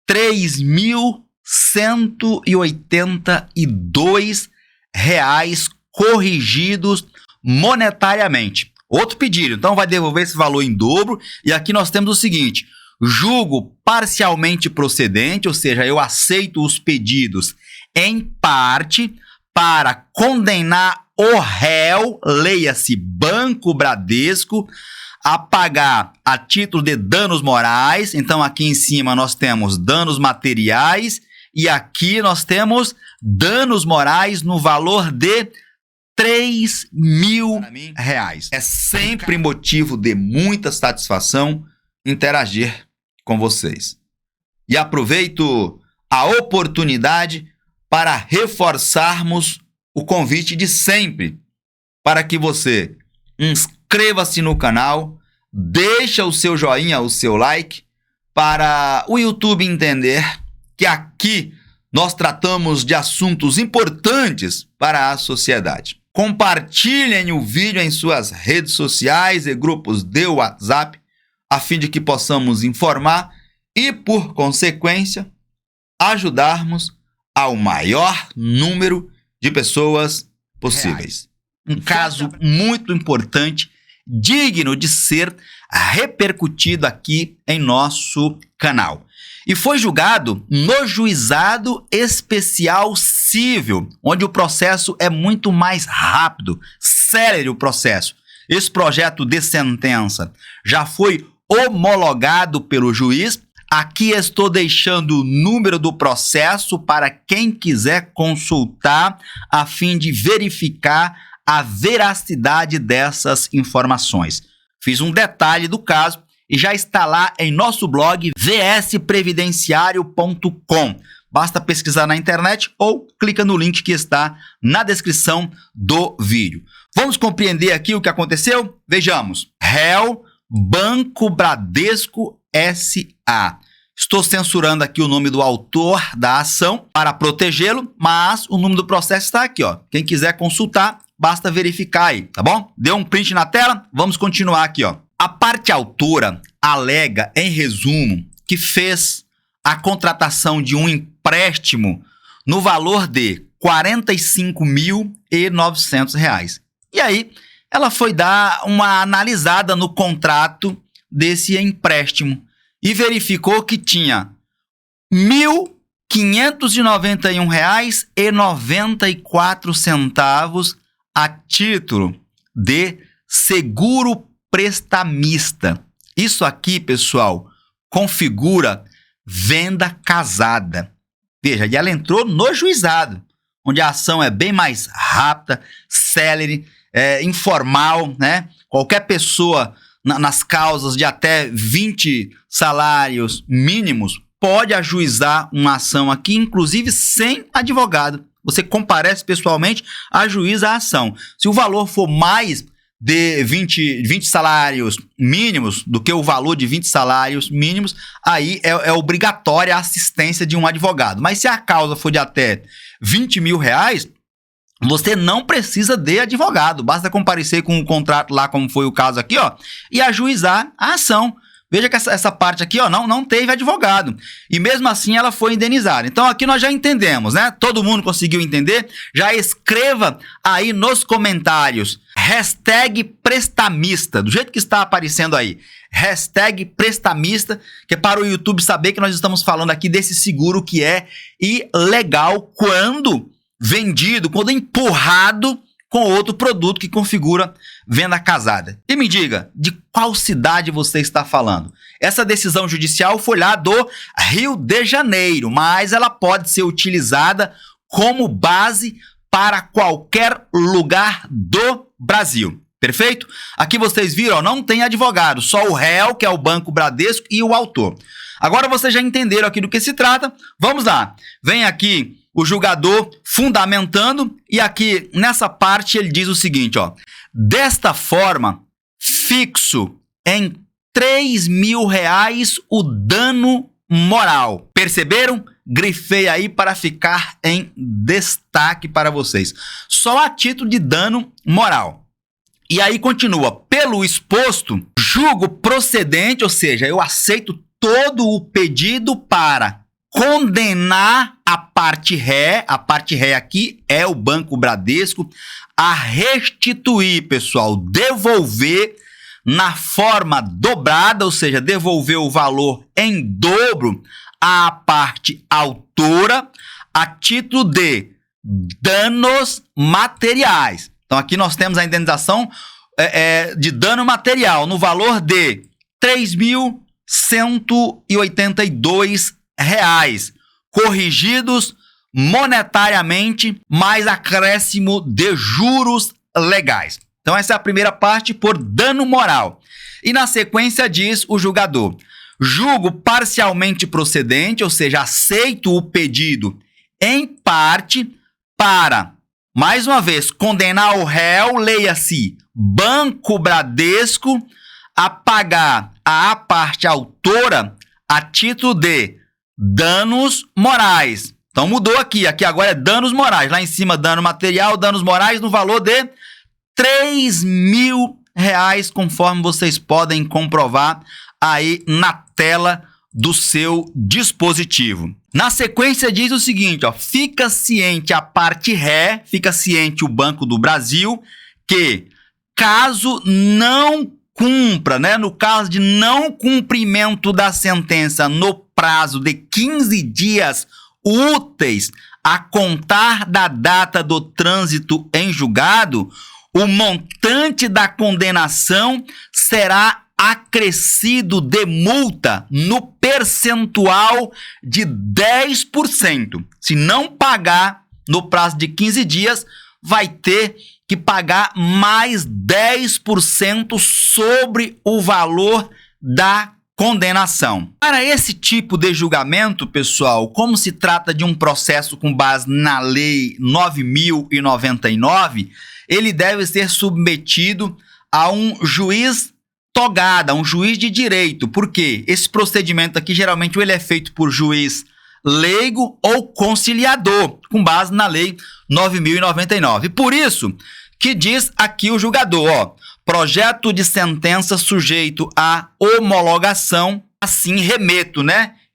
R$ 3.182 corrigidos monetariamente. Outro pedido, então vai devolver esse valor em dobro, e aqui nós temos o seguinte: julgo parcialmente procedente, ou seja, eu aceito os pedidos em parte para condenar o réu, leia-se Banco Bradesco, a pagar a título de danos morais. Então aqui em cima nós temos danos materiais e aqui nós temos danos morais no valor de R$3.000. É sempre motivo de muita satisfação interagir com vocês. E aproveito a oportunidade para reforçarmos o convite de sempre, para que você inscreva-se no canal, deixa o seu joinha, o seu like, para o YouTube entender que aqui nós tratamos de assuntos importantes para a sociedade. Compartilhem o vídeo em suas redes sociais e grupos de WhatsApp, a fim de que possamos informar e, por consequência, ajudarmos ao maior número de pessoas possíveis. Um caso muito importante, digno de ser repercutido aqui em nosso canal. E foi julgado no Juizado Especial Cível, onde o processo é muito mais rápido, célere o processo. Esse projeto de sentença já foi homologado pelo juiz. Aqui estou deixando o número do processo para quem quiser consultar, a fim de verificar a veracidade dessas informações. Fiz um detalhe do caso e já está lá em nosso blog vsprevidenciario.com. Basta pesquisar na internet ou clica no link que está na descrição do vídeo. Vamos compreender aqui o que aconteceu? Vejamos. Réu, Banco Bradesco S.A. Estou censurando aqui o nome do autor da ação para protegê-lo, mas o número do processo está aqui, ó. Quem quiser consultar, basta verificar aí, tá bom? Deu um print na tela? Vamos continuar aqui, ó. A parte autora alega, em resumo, que fez a contratação de um empréstimo no valor de R$45.900. E aí, ela foi dar uma analisada no contrato desse empréstimo e verificou que tinha R$1.591,94 a título de seguro prestamista. Isso aqui, pessoal, configura venda casada. Veja, e ela entrou no juizado, onde a ação é bem mais rápida, célere, informal, né? Qualquer pessoa nas causas de até 20 salários mínimos pode ajuizar uma ação aqui, inclusive sem advogado. Você comparece pessoalmente, ajuiza a ação. Se o valor for mais de 20 salários mínimos do que o valor de 20 salários mínimos, aí é obrigatória a assistência de um advogado. Mas se a causa for de até R$20.000, você não precisa de advogado. Basta comparecer com o contrato lá, como foi o caso aqui, ó, e ajuizar a ação. Veja que essa parte aqui, ó, não teve advogado. E mesmo assim ela foi indenizada. Então aqui nós já entendemos, né? Todo mundo conseguiu entender? Já escreva aí nos comentários. #prestamista, do jeito que está aparecendo aí. #prestamista, que é para o YouTube saber que nós estamos falando aqui desse seguro que é ilegal quando vendido, quando empurrado com outro produto que configura venda casada. E me diga, de qual cidade você está falando? Essa decisão judicial foi lá do Rio de Janeiro, mas ela pode ser utilizada como base para qualquer lugar do Brasil. Perfeito? Aqui vocês viram, ó, não tem advogado, só o réu, que é o Banco Bradesco, e o autor. Agora vocês já entenderam aqui do que se trata. Vamos lá. Vem aqui o julgador fundamentando, e aqui nessa parte ele diz o seguinte, ó: desta forma, fixo em R$3.000 o dano moral. Perceberam? Grifei aí para ficar em destaque para vocês. Só a título de dano moral. E aí continua: pelo exposto, julgo procedente, ou seja, eu aceito todo o pedido para condenar a parte ré aqui é o Banco Bradesco, a restituir, pessoal, devolver na forma dobrada, ou seja, devolveu o valor em dobro à parte autora a título de danos materiais. Então aqui nós temos a indenização de dano material no valor de R$ 3.182, corrigidos monetariamente, mais acréscimo de juros legais. Então essa é a primeira parte por dano moral. E na sequência diz o julgador: julgo parcialmente procedente, ou seja, aceito o pedido em parte para, mais uma vez, condenar o réu, leia-se Banco Bradesco, a pagar à parte autora a título de danos morais. Então mudou aqui agora é danos morais. Lá em cima, dano material, danos morais no valor de R$ 3.000, conforme vocês podem comprovar aí na tela do seu dispositivo. Na sequência diz o seguinte, fica ciente a parte ré, fica ciente o Banco do Brasil, que caso não cumpra, no caso de não cumprimento da sentença no prazo de 15 dias úteis a contar da data do trânsito em julgado, o montante da condenação será acrescido de multa no percentual de 10%. Se não pagar no prazo de 15 dias, vai ter que pagar mais 10% sobre o valor da condenação. Para esse tipo de julgamento, pessoal, como se trata de um processo com base na Lei 9.099, ele deve ser submetido a um juiz togada, um juiz de direito. Por quê? Esse procedimento aqui, geralmente, ele é feito por juiz leigo ou conciliador, com base na Lei 9.099. Por isso que diz aqui o julgador, projeto de sentença sujeito à homologação, assim remeto,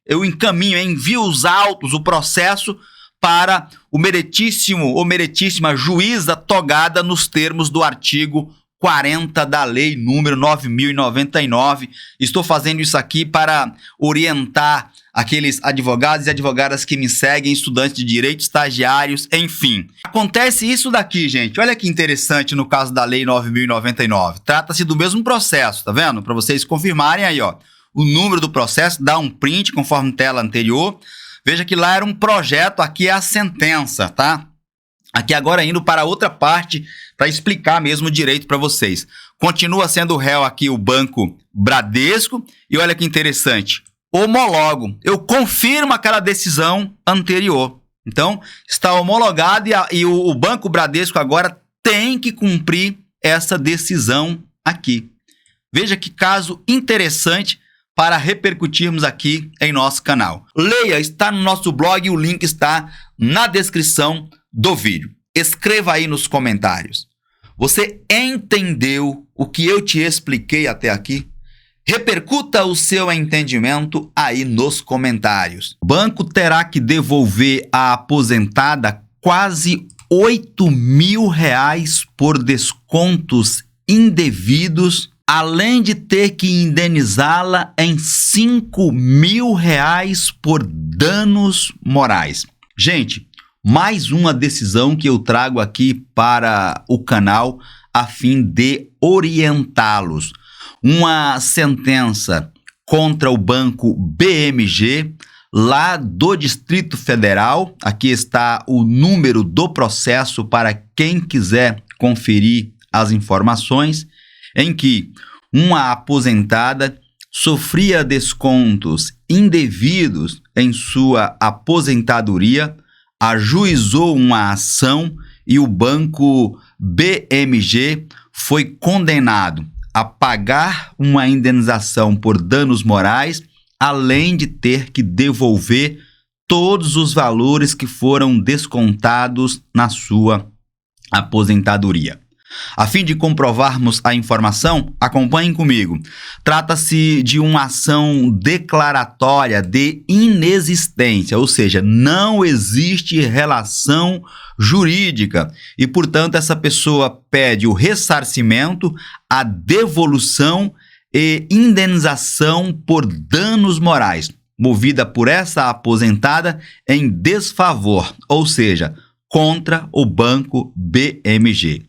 Eu encaminho, envio os autos, o processo para o meritíssimo ou meritíssima juíza togada nos termos do artigo 40 da Lei número 9.099. Estou fazendo isso aqui para orientar aqueles advogados e advogadas que me seguem, estudantes de direito, estagiários, enfim. Acontece isso daqui, gente. Olha que interessante no caso da Lei 9.099. Trata-se do mesmo processo, tá vendo? Para vocês confirmarem aí, o número do processo, dá um print conforme tela anterior. Veja que lá era um projeto, aqui é a sentença, tá? Aqui agora indo para outra parte para explicar mesmo o direito para vocês. Continua sendo réu aqui o Banco Bradesco e olha que interessante, homologo, eu confirmo aquela decisão anterior. Então, está homologado e o Banco Bradesco agora tem que cumprir essa decisão aqui. Veja que caso interessante para repercutirmos aqui em nosso canal. Leia, está no nosso blog, o link está na descrição do vídeo. Escreva aí nos comentários. Você entendeu o que eu te expliquei até aqui? Repercuta o seu entendimento aí nos comentários. O banco terá que devolver à aposentada quase R$ 8.000 por descontos indevidos, além de ter que indenizá-la em R$ 5.000 por danos morais. Gente, mais uma decisão que eu trago aqui para o canal a fim de orientá-los. Uma sentença contra o Banco BMG, lá do Distrito Federal. Aqui está o número do processo para quem quiser conferir as informações, em que uma aposentada sofria descontos indevidos em sua aposentadoria, ajuizou uma ação e o Banco BMG foi condenado a pagar uma indenização por danos morais, além de ter que devolver todos os valores que foram descontados na sua aposentadoria. A fim de comprovarmos a informação, acompanhem comigo. Trata-se de uma ação declaratória de inexistência, ou seja, não existe relação jurídica e, portanto, essa pessoa pede o ressarcimento, a devolução e indenização por danos morais, movida por essa aposentada em desfavor, ou seja, contra o Banco BMG.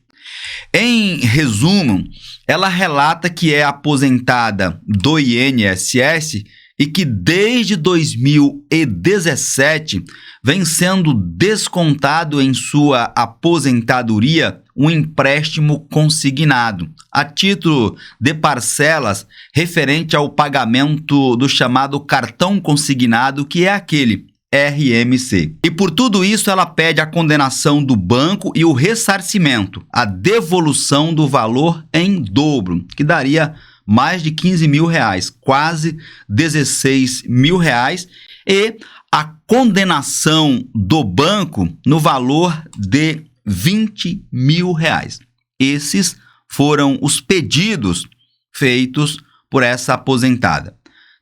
Em resumo, ela relata que é aposentada do INSS e que desde 2017 vem sendo descontado em sua aposentadoria um empréstimo consignado, a título de parcelas referente ao pagamento do chamado cartão consignado, que é aquele RMC. E por tudo isso ela pede a condenação do banco e o ressarcimento, a devolução do valor em dobro, que daria mais de 15 mil reais, quase 16 mil reais, e a condenação do banco no valor de 20 mil reais. Esses foram os pedidos feitos por essa aposentada.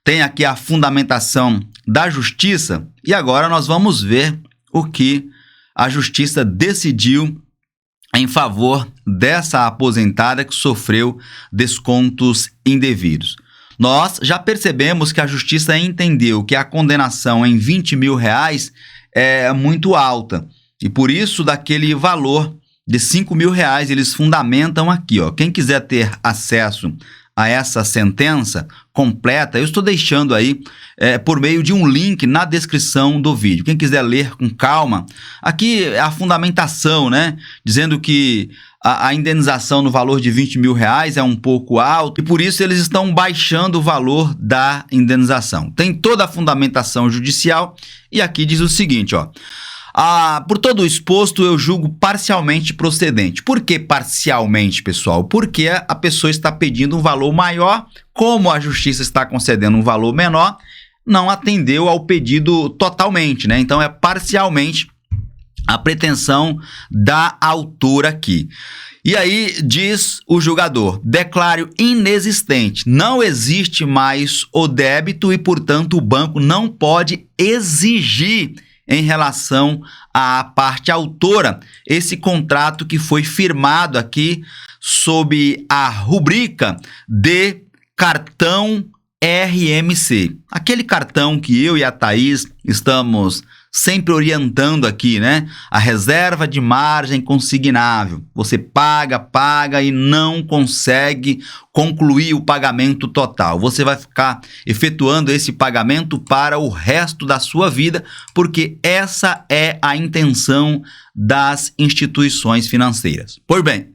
Tem aqui a fundamentação da justiça e agora nós vamos ver o que a justiça decidiu em favor dessa aposentada que sofreu descontos indevidos. Nós já percebemos que a justiça entendeu que a condenação em 20 mil reais é muito alta e por isso daquele valor de 5 mil reais eles fundamentam aqui, ó. Quem quiser ter acesso a essa sentença completa, eu estou deixando aí por meio de um link na descrição do vídeo. Quem quiser ler com calma, aqui é a fundamentação, né? Dizendo que a indenização no valor de 20 mil reais é um pouco alto e por isso eles estão baixando o valor da indenização. Tem toda a fundamentação judicial e aqui diz o seguinte, ó. Por todo o exposto, eu julgo parcialmente procedente. Por que parcialmente, pessoal? Porque a pessoa está pedindo um valor maior, como a justiça está concedendo um valor menor, não atendeu ao pedido totalmente, né? Então, é parcialmente a pretensão da autora aqui. E aí diz o julgador, declaro inexistente, não existe mais o débito e, portanto, o banco não pode exigir em relação à parte autora, esse contrato que foi firmado aqui sob a rubrica de cartão RMC. Aquele cartão que eu e a Thaís estamos sempre orientando aqui, né? A reserva de margem consignável. Você paga e não consegue concluir o pagamento total. Você vai ficar efetuando esse pagamento para o resto da sua vida, porque essa é a intenção das instituições financeiras. Pois bem,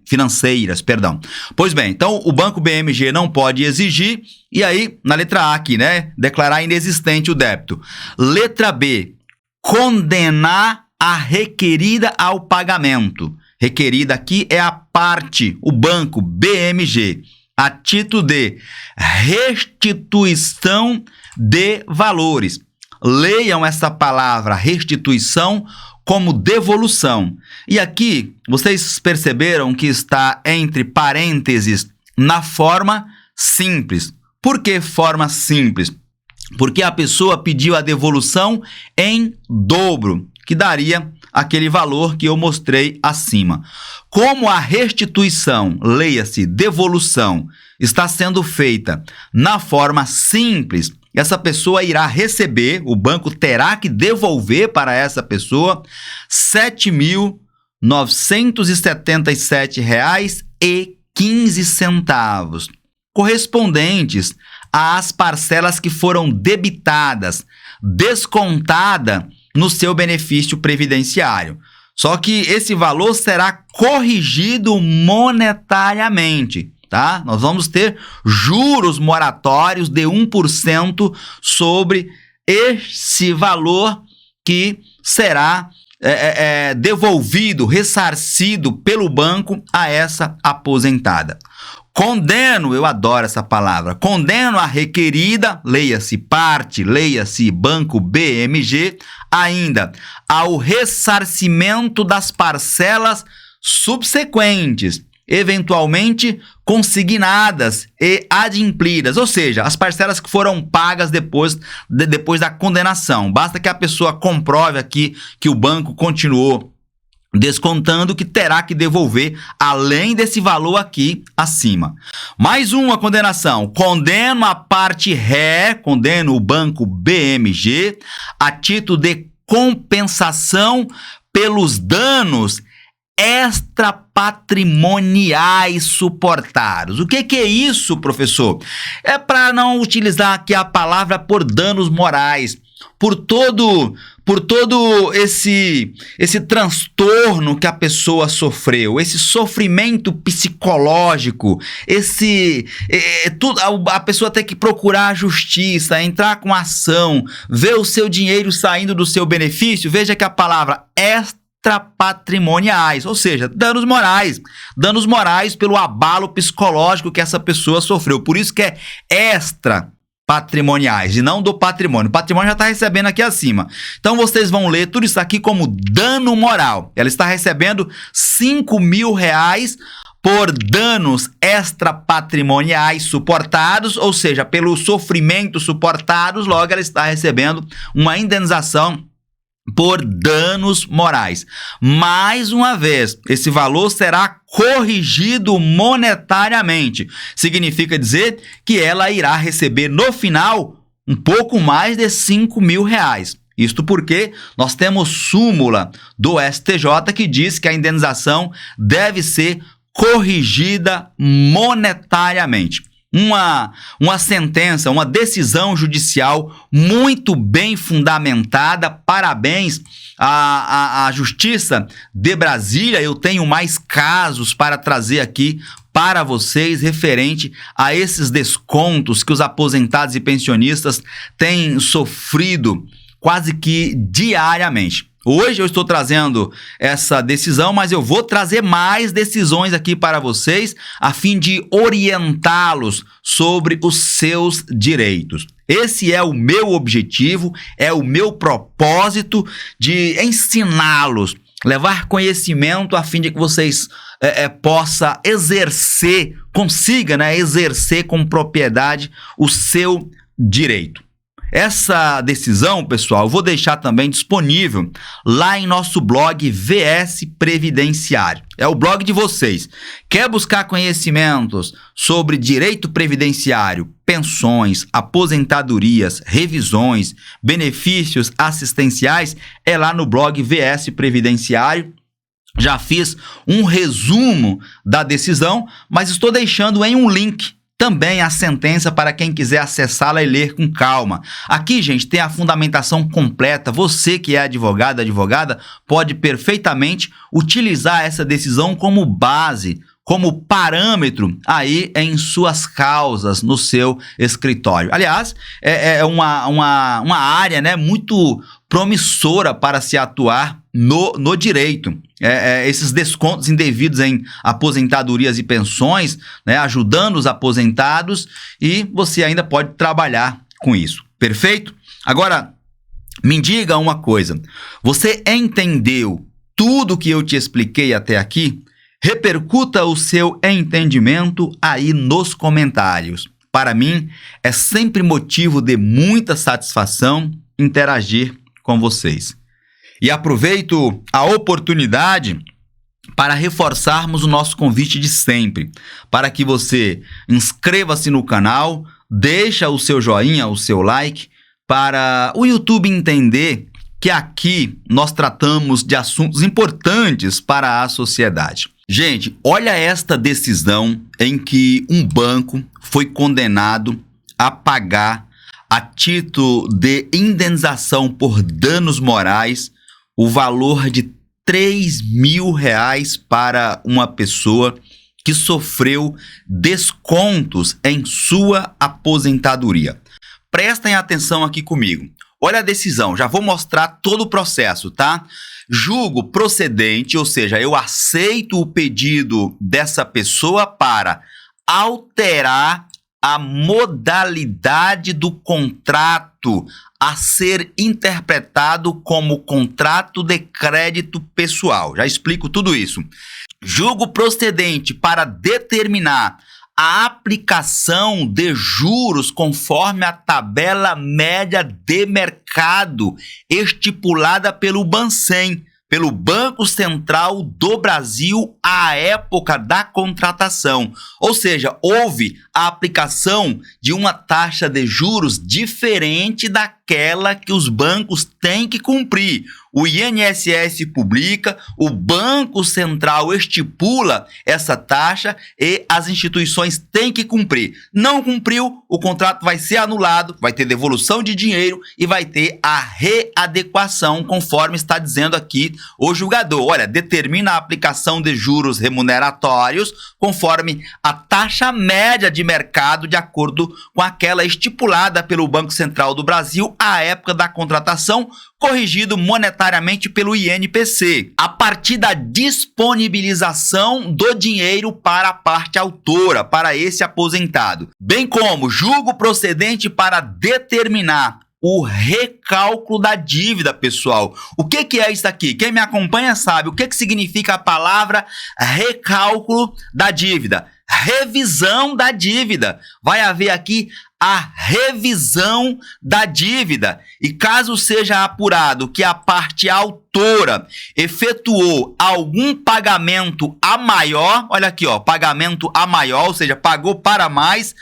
Pois bem, então o Banco BMG não pode exigir, e aí, na letra A aqui, né? Declarar inexistente o débito. Letra B, condenar a requerida ao pagamento. Requerida aqui é a parte, o Banco BMG, a título de restituição de valores. Leiam essa palavra restituição como devolução. E aqui, vocês perceberam que está entre parênteses na forma simples. Por que forma simples? Porque a pessoa pediu a devolução em dobro, que daria aquele valor que eu mostrei acima. Como a restituição, leia-se devolução, está sendo feita na forma simples, essa pessoa irá receber, o banco terá que devolver para essa pessoa R$ 7.977,15, correspondentes às parcelas que foram debitadas, descontada no seu benefício previdenciário. Só que esse valor será corrigido monetariamente, tá? Nós vamos ter juros moratórios de 1% sobre esse valor que será devolvido, ressarcido pelo banco a essa aposentada. Condeno, eu adoro essa palavra, condeno a requerida, leia-se parte, leia-se Banco BMG, ainda ao ressarcimento das parcelas subsequentes eventualmente consignadas e adimplidas, ou seja, as parcelas que foram pagas depois da condenação. Basta que a pessoa comprove aqui que o banco continuou descontando, que terá que devolver além desse valor aqui acima. Mais uma condenação: condeno a parte ré, condeno o banco BMG a título de compensação pelos danos extrapatrimoniais suportados. O que é isso, professor? É para não utilizar aqui a palavra por danos morais, por todo esse transtorno que a pessoa sofreu, esse sofrimento psicológico, a pessoa ter que procurar a justiça, entrar com ação, ver o seu dinheiro saindo do seu benefício. Veja que a palavra extrapatrimoniais, ou seja, danos morais pelo abalo psicológico que essa pessoa sofreu. Por isso que é extra patrimoniais e não do patrimônio. O patrimônio já está recebendo aqui acima. Então vocês vão ler tudo isso aqui como dano moral. Ela está recebendo R$5.000 por danos extrapatrimoniais suportados, ou seja, pelo sofrimento suportados. Logo ela está recebendo uma indenização por danos morais. Mais uma vez, esse valor será corrigido monetariamente. Significa dizer que ela irá receber no final um pouco mais de R$5.000. Isto porque nós temos súmula do STJ que diz que a indenização deve ser corrigida monetariamente. Uma sentença, uma decisão judicial muito bem fundamentada. Parabéns à Justiça de Brasília. Eu tenho mais casos para trazer aqui para vocês referente a esses descontos que os aposentados e pensionistas têm sofrido quase que diariamente. Hoje eu estou trazendo essa decisão, mas eu vou trazer mais decisões aqui para vocês a fim de orientá-los sobre os seus direitos. Esse é o meu objetivo, é o meu propósito de ensiná-los, levar conhecimento a fim de que vocês possam consiga exercer com propriedade o seu direito. Essa decisão, pessoal, eu vou deixar também disponível lá em nosso blog VS Previdenciário. É o blog de vocês. Quer buscar conhecimentos sobre direito previdenciário, pensões, aposentadorias, revisões, benefícios assistenciais? É lá no blog VS Previdenciário. Já fiz um resumo da decisão, mas estou deixando em um link também a sentença para quem quiser acessá-la e ler com calma. Aqui, gente, tem a fundamentação completa. Você que é advogado, advogada, pode perfeitamente utilizar essa decisão como base, como parâmetro aí em suas causas no seu escritório. Aliás, é uma área, né, muito promissora para se atuar no direito. Esses descontos indevidos em aposentadorias e pensões, né, ajudando os aposentados, e você ainda pode trabalhar com isso. Perfeito? Agora, me diga uma coisa. Você entendeu tudo que eu te expliquei até aqui? Repercuta o seu entendimento aí nos comentários. Para mim, é sempre motivo de muita satisfação interagir com vocês. E aproveito a oportunidade para reforçarmos o nosso convite de sempre, para que você inscreva-se no canal, deixa o seu joinha, o seu like, para o YouTube entender que aqui nós tratamos de assuntos importantes para a sociedade. Gente, olha esta decisão em que um banco foi condenado a pagar, a título de indenização por danos morais, o valor de R$3.000 para uma pessoa que sofreu descontos em sua aposentadoria. Prestem atenção aqui comigo. Olha a decisão, já vou mostrar todo o processo, tá? Julgo procedente, ou seja, eu aceito o pedido dessa pessoa para alterar a modalidade do contrato a ser interpretado como contrato de crédito pessoal. Já explico tudo isso. julgo procedente para determinar a aplicação de juros conforme a tabela média de mercado estipulada pelo Bacen, pelo Banco Central do Brasil à época da contratação. Ou seja, houve a aplicação de uma taxa de juros diferente daquela que os bancos têm que cumprir. O INSS publica, o Banco Central estipula essa taxa e as instituições têm que cumprir. Não cumpriu, o contrato vai ser anulado, vai ter devolução de dinheiro e vai ter a readequação, conforme está dizendo aqui o julgador. Olha, determina a aplicação de juros remuneratórios conforme a taxa média de mercado de acordo com aquela estipulada pelo Banco Central do Brasil à época da contratação, corrigido monetariamente pelo INPC, a partir da disponibilização do dinheiro para a parte autora, para esse aposentado, bem como julgo procedente para determinar o recálculo da dívida, pessoal. O que é isso aqui? Quem me acompanha sabe o que significa a palavra recálculo da dívida. Revisão da dívida. Vai haver aqui a revisão da dívida. E caso seja apurado que a parte autora efetuou algum pagamento a maior, olha aqui, ó, pagamento a maior, ou seja, pagou para mais,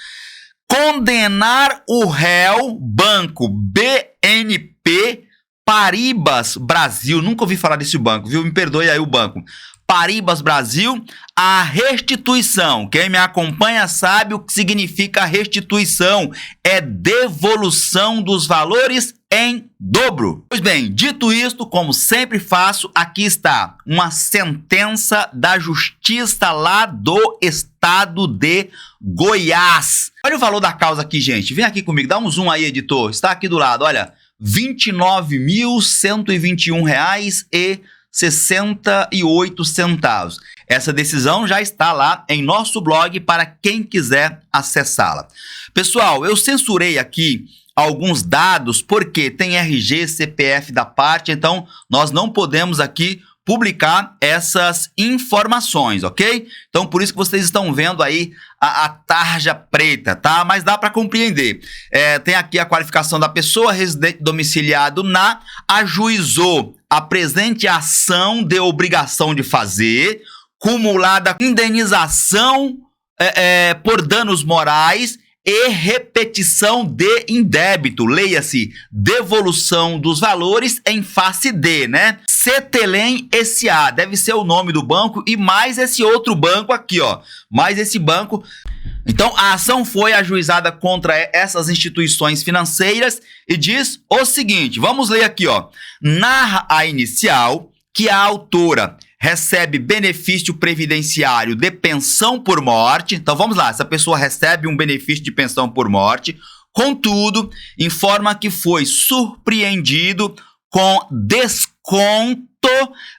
condenar o réu, banco BNP Paribas Brasil, nunca ouvi falar desse banco, viu? Me perdoe aí o banco. Paribas Brasil, a restituição. Quem me acompanha sabe o que significa restituição. É devolução dos valores em dobro. Pois bem, dito isto, como sempre faço, aqui está uma sentença da justiça lá do estado de Goiás. Olha o valor da causa aqui, gente. Vem aqui comigo, dá um zoom aí, editor. Está aqui do lado, olha. R$ 29.121,68. Essa decisão já está lá em nosso blog para quem quiser acessá-la. Pessoal, eu censurei aqui alguns dados porque tem RG, CPF da parte, então nós não podemos aqui publicar essas informações, ok? Então, por isso que vocês estão vendo aí a tarja preta, tá? Mas dá para compreender. Tem aqui a qualificação da pessoa, residente domiciliado na, ajuizou a presente ação de obrigação de fazer, cumulada indenização por danos morais e repetição de indébito, leia-se, devolução dos valores em face de, né? Cetelem S.A. deve ser o nome do banco e mais esse outro banco aqui, ó, mais esse banco. Então, a ação foi ajuizada contra essas instituições financeiras e diz o seguinte, vamos ler aqui, ó. Narra a inicial que a autora recebe benefício previdenciário de pensão por morte. Então, vamos lá, essa pessoa recebe um benefício de pensão por morte. Contudo, informa que foi surpreendido com desconto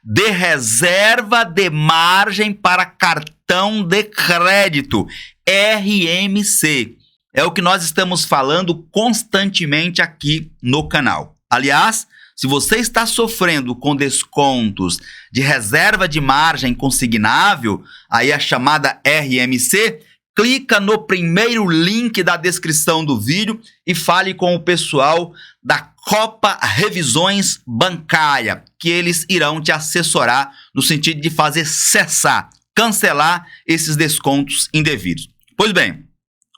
de reserva de margem para cartão de crédito, RMC. É o que nós estamos falando constantemente aqui no canal. Aliás, se você está sofrendo com descontos de reserva de margem consignável, aí a chamada RMC, clica no primeiro link da descrição do vídeo e fale com o pessoal da Copa Revisões Bancária, que eles irão te assessorar no sentido de fazer cessar, cancelar esses descontos indevidos. Pois bem,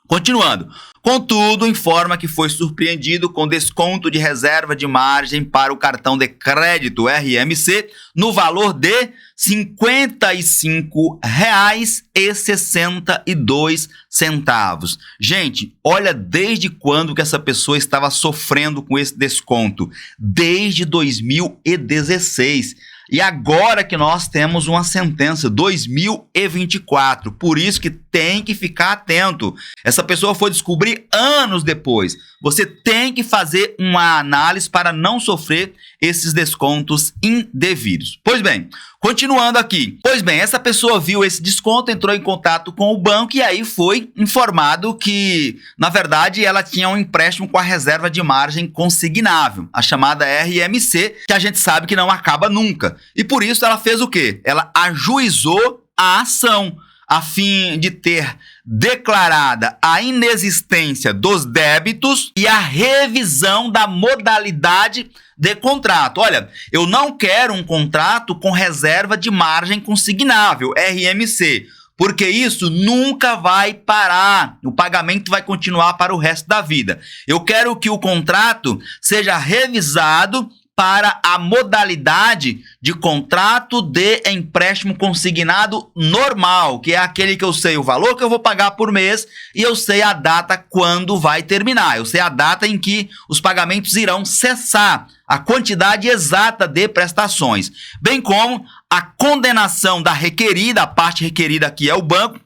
continuando. Contudo, informa que foi surpreendido com desconto de reserva de margem para o cartão de crédito RMC no valor de R$ 55,62. Gente, olha desde quando que essa pessoa estava sofrendo com esse desconto. Desde 2016. E agora que nós temos uma sentença, 2024. Por isso que tem que ficar atento. Essa pessoa foi descobrir anos depois. Você tem que fazer uma análise para não sofrer esses descontos indevidos. Pois bem, continuando aqui. Pois bem, essa pessoa viu esse desconto, entrou em contato com o banco e aí foi informado que, na verdade, ela tinha um empréstimo com a reserva de margem consignável, a chamada RMC, que a gente sabe que não acaba nunca. E por isso ela fez o quê? Ela ajuizou a ação, a fim de ter declarada a inexistência dos débitos e a revisão da modalidade de contrato. Olha, eu não quero um contrato com reserva de margem consignável, RMC, porque isso nunca vai parar, o pagamento vai continuar para o resto da vida. Eu quero que o contrato seja revisado para a modalidade de contrato de empréstimo consignado normal, que é aquele que eu sei o valor que eu vou pagar por mês e eu sei a data quando vai terminar. Eu sei a data em que os pagamentos irão cessar, a quantidade exata de prestações, bem como a condenação da requerida, a parte requerida aqui é o banco,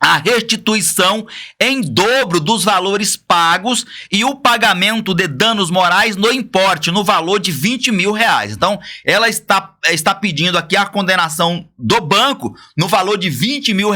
a restituição em dobro dos valores pagos e o pagamento de danos morais no importe, no valor de R$20 mil. Então, ela está pedindo aqui a condenação do banco no valor de R$20 mil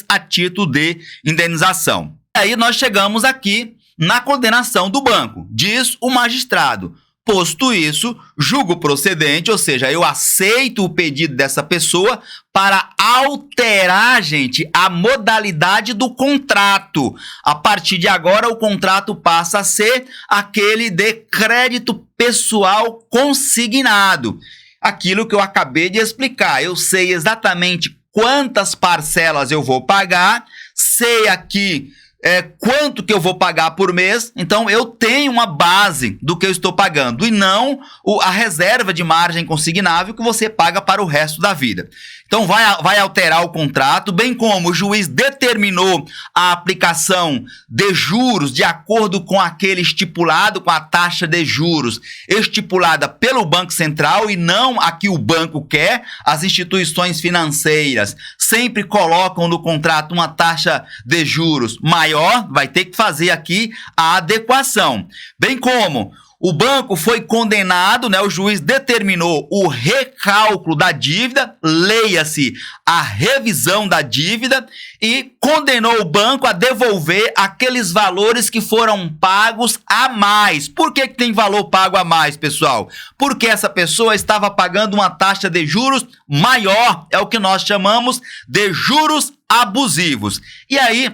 a título de indenização. Aí nós chegamos aqui na condenação do banco. Diz o magistrado: posto isso, julgo procedente, ou seja, eu aceito o pedido dessa pessoa para alterar, gente, a modalidade do contrato. A partir de agora, o contrato passa a ser aquele de crédito pessoal consignado. Aquilo que eu acabei de explicar. Eu sei exatamente quantas parcelas eu vou pagar, sei aqui quanto que eu vou pagar por mês, então eu tenho uma base do que eu estou pagando e não a reserva de margem consignável que você paga para o resto da vida. Então vai alterar o contrato, bem como o juiz determinou a aplicação de juros de acordo com aquele estipulado, com a taxa de juros estipulada pelo Banco Central e não a que o banco quer. As instituições financeiras sempre colocam no contrato uma taxa de juros maior, vai ter que fazer aqui a adequação. Bem como o banco foi condenado, né? O juiz determinou o recálculo da dívida, leia-se a revisão da dívida, e condenou o banco a devolver aqueles valores que foram pagos a mais. Por que tem valor pago a mais, pessoal? Porque essa pessoa estava pagando uma taxa de juros maior, é o que nós chamamos de juros abusivos. E aí,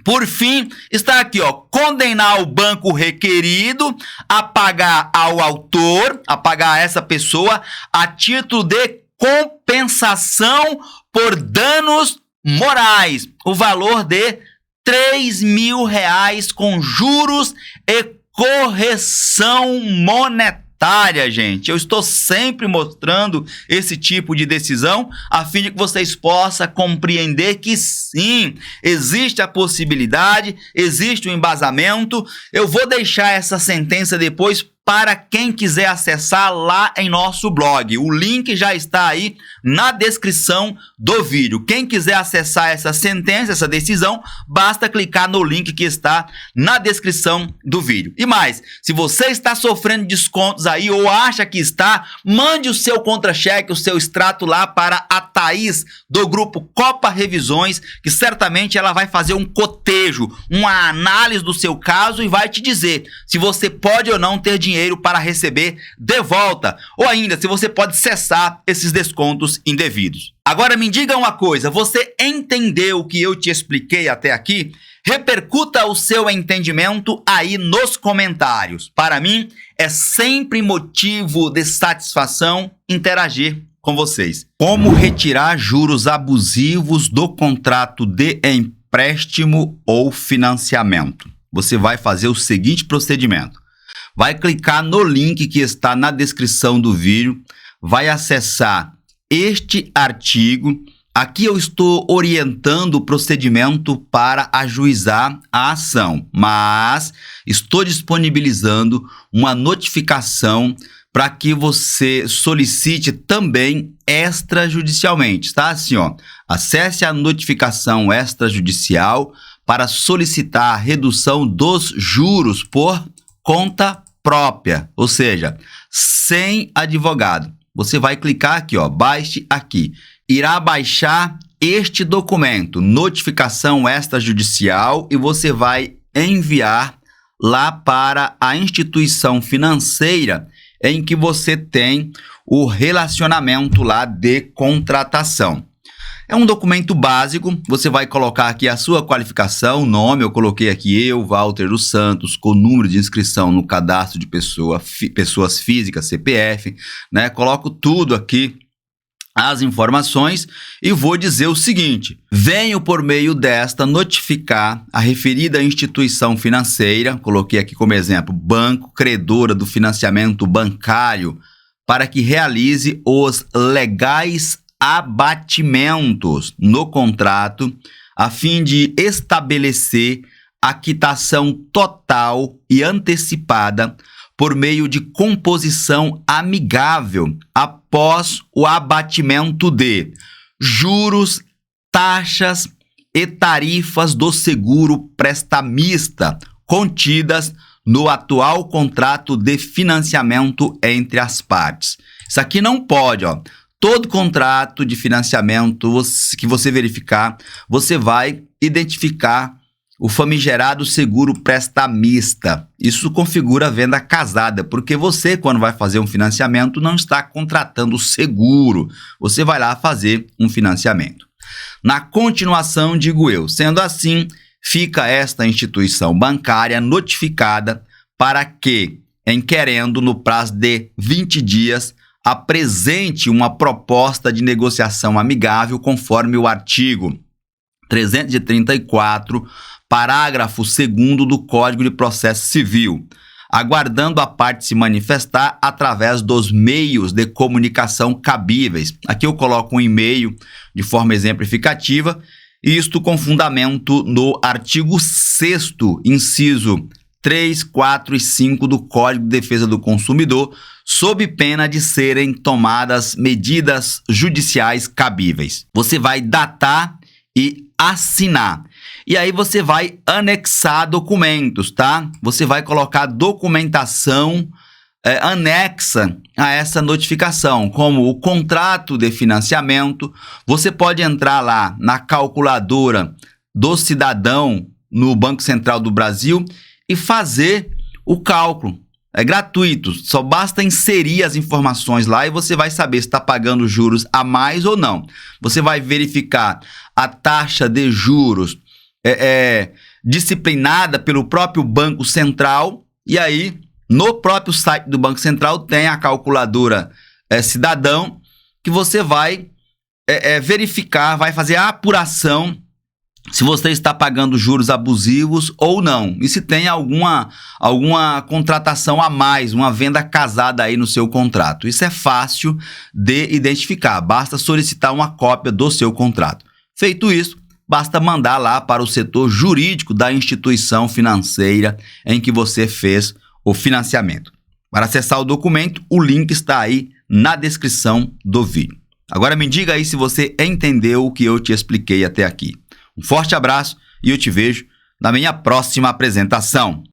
por fim, está aqui, ó, condenar o banco requerido a pagar ao autor, a pagar a essa pessoa, a título de compensação por danos morais, o valor de R$3 mil com juros e correção monetária. Gente, eu estou sempre mostrando esse tipo de decisão a fim de que vocês possam compreender que sim, existe a possibilidade, existe o embasamento. Eu vou deixar essa sentença depois para quem quiser acessar lá em nosso blog. O link já está aí na descrição do vídeo. Quem quiser acessar essa sentença, essa decisão, basta clicar no link que está na descrição do vídeo. E mais, se você está sofrendo descontos aí ou acha que está, mande o seu contra-cheque, o seu extrato lá para a Thaís do grupo Copa Revisões, que certamente ela vai fazer um cotejo, uma análise do seu caso e vai te dizer se você pode ou não ter dinheiro para receber de volta, ou ainda se você pode cessar esses descontos indevidos. Agora me diga uma coisa, você entendeu o que eu te expliquei até aqui? Repercuta o seu entendimento aí nos comentários. Para mim é sempre motivo de satisfação interagir com vocês. Como retirar juros abusivos do contrato de empréstimo ou financiamento? Você vai fazer o seguinte procedimento. Vai clicar no link que está na descrição do vídeo, vai acessar este artigo. Aqui eu estou orientando o procedimento para ajuizar a ação, mas estou disponibilizando uma notificação para que você solicite também extrajudicialmente, tá? Assim, ó, acesse a notificação extrajudicial para solicitar a redução dos juros por conta própria, ou seja, sem advogado. Você vai clicar aqui, ó, baixe aqui. Irá baixar este documento, notificação extrajudicial, e você vai enviar lá para a instituição financeira em que você tem o relacionamento lá de contratação. É um documento básico, você vai colocar aqui a sua qualificação, nome, eu coloquei aqui eu, Walter dos Santos, com número de inscrição no cadastro de pessoas físicas, CPF, né? Coloco tudo aqui, as informações, e vou dizer o seguinte: venho por meio desta notificar a referida instituição financeira, coloquei aqui como exemplo, banco credora do financiamento bancário, para que realize os legais abatimentos no contrato, a fim de estabelecer a quitação total e antecipada por meio de composição amigável após o abatimento de juros, taxas e tarifas do seguro prestamista contidas no atual contrato de financiamento entre as partes. Isso aqui não pode, ó. Todo contrato de financiamento que você verificar, você vai identificar o famigerado seguro prestamista. Isso configura a venda casada, porque você, quando vai fazer um financiamento, não está contratando seguro. Você vai lá fazer um financiamento. Na continuação, digo eu, sendo assim, fica esta instituição bancária notificada para que, em querendo, no prazo de 20 dias, apresente uma proposta de negociação amigável conforme o artigo 334, parágrafo 2º do Código de Processo Civil, aguardando a parte se manifestar através dos meios de comunicação cabíveis. Aqui eu coloco um e-mail de forma exemplificativa, isto com fundamento no artigo 6º, inciso 3, 4 e 5 do Código de Defesa do Consumidor, sob pena de serem tomadas medidas judiciais cabíveis. Você vai datar e assinar. E aí você vai anexar documentos, tá? Você vai colocar documentação anexa a essa notificação, como o contrato de financiamento. Você pode entrar lá na calculadora do cidadão no Banco Central do Brasil e fazer o cálculo. É gratuito, só basta inserir as informações lá e você vai saber se está pagando juros a mais ou não. Você vai verificar a taxa de juros disciplinada pelo próprio Banco Central, e aí no próprio site do Banco Central tem a calculadora cidadão, que você vai verificar, vai fazer a apuração se você está pagando juros abusivos ou não, e se tem alguma contratação a mais, uma venda casada aí no seu contrato. Isso é fácil de identificar, basta solicitar uma cópia do seu contrato. Feito isso, basta mandar lá para o setor jurídico da instituição financeira em que você fez o financiamento. Para acessar o documento, o link está aí na descrição do vídeo. Agora me diga aí se você entendeu o que eu te expliquei até aqui. Um forte abraço e eu te vejo na minha próxima apresentação.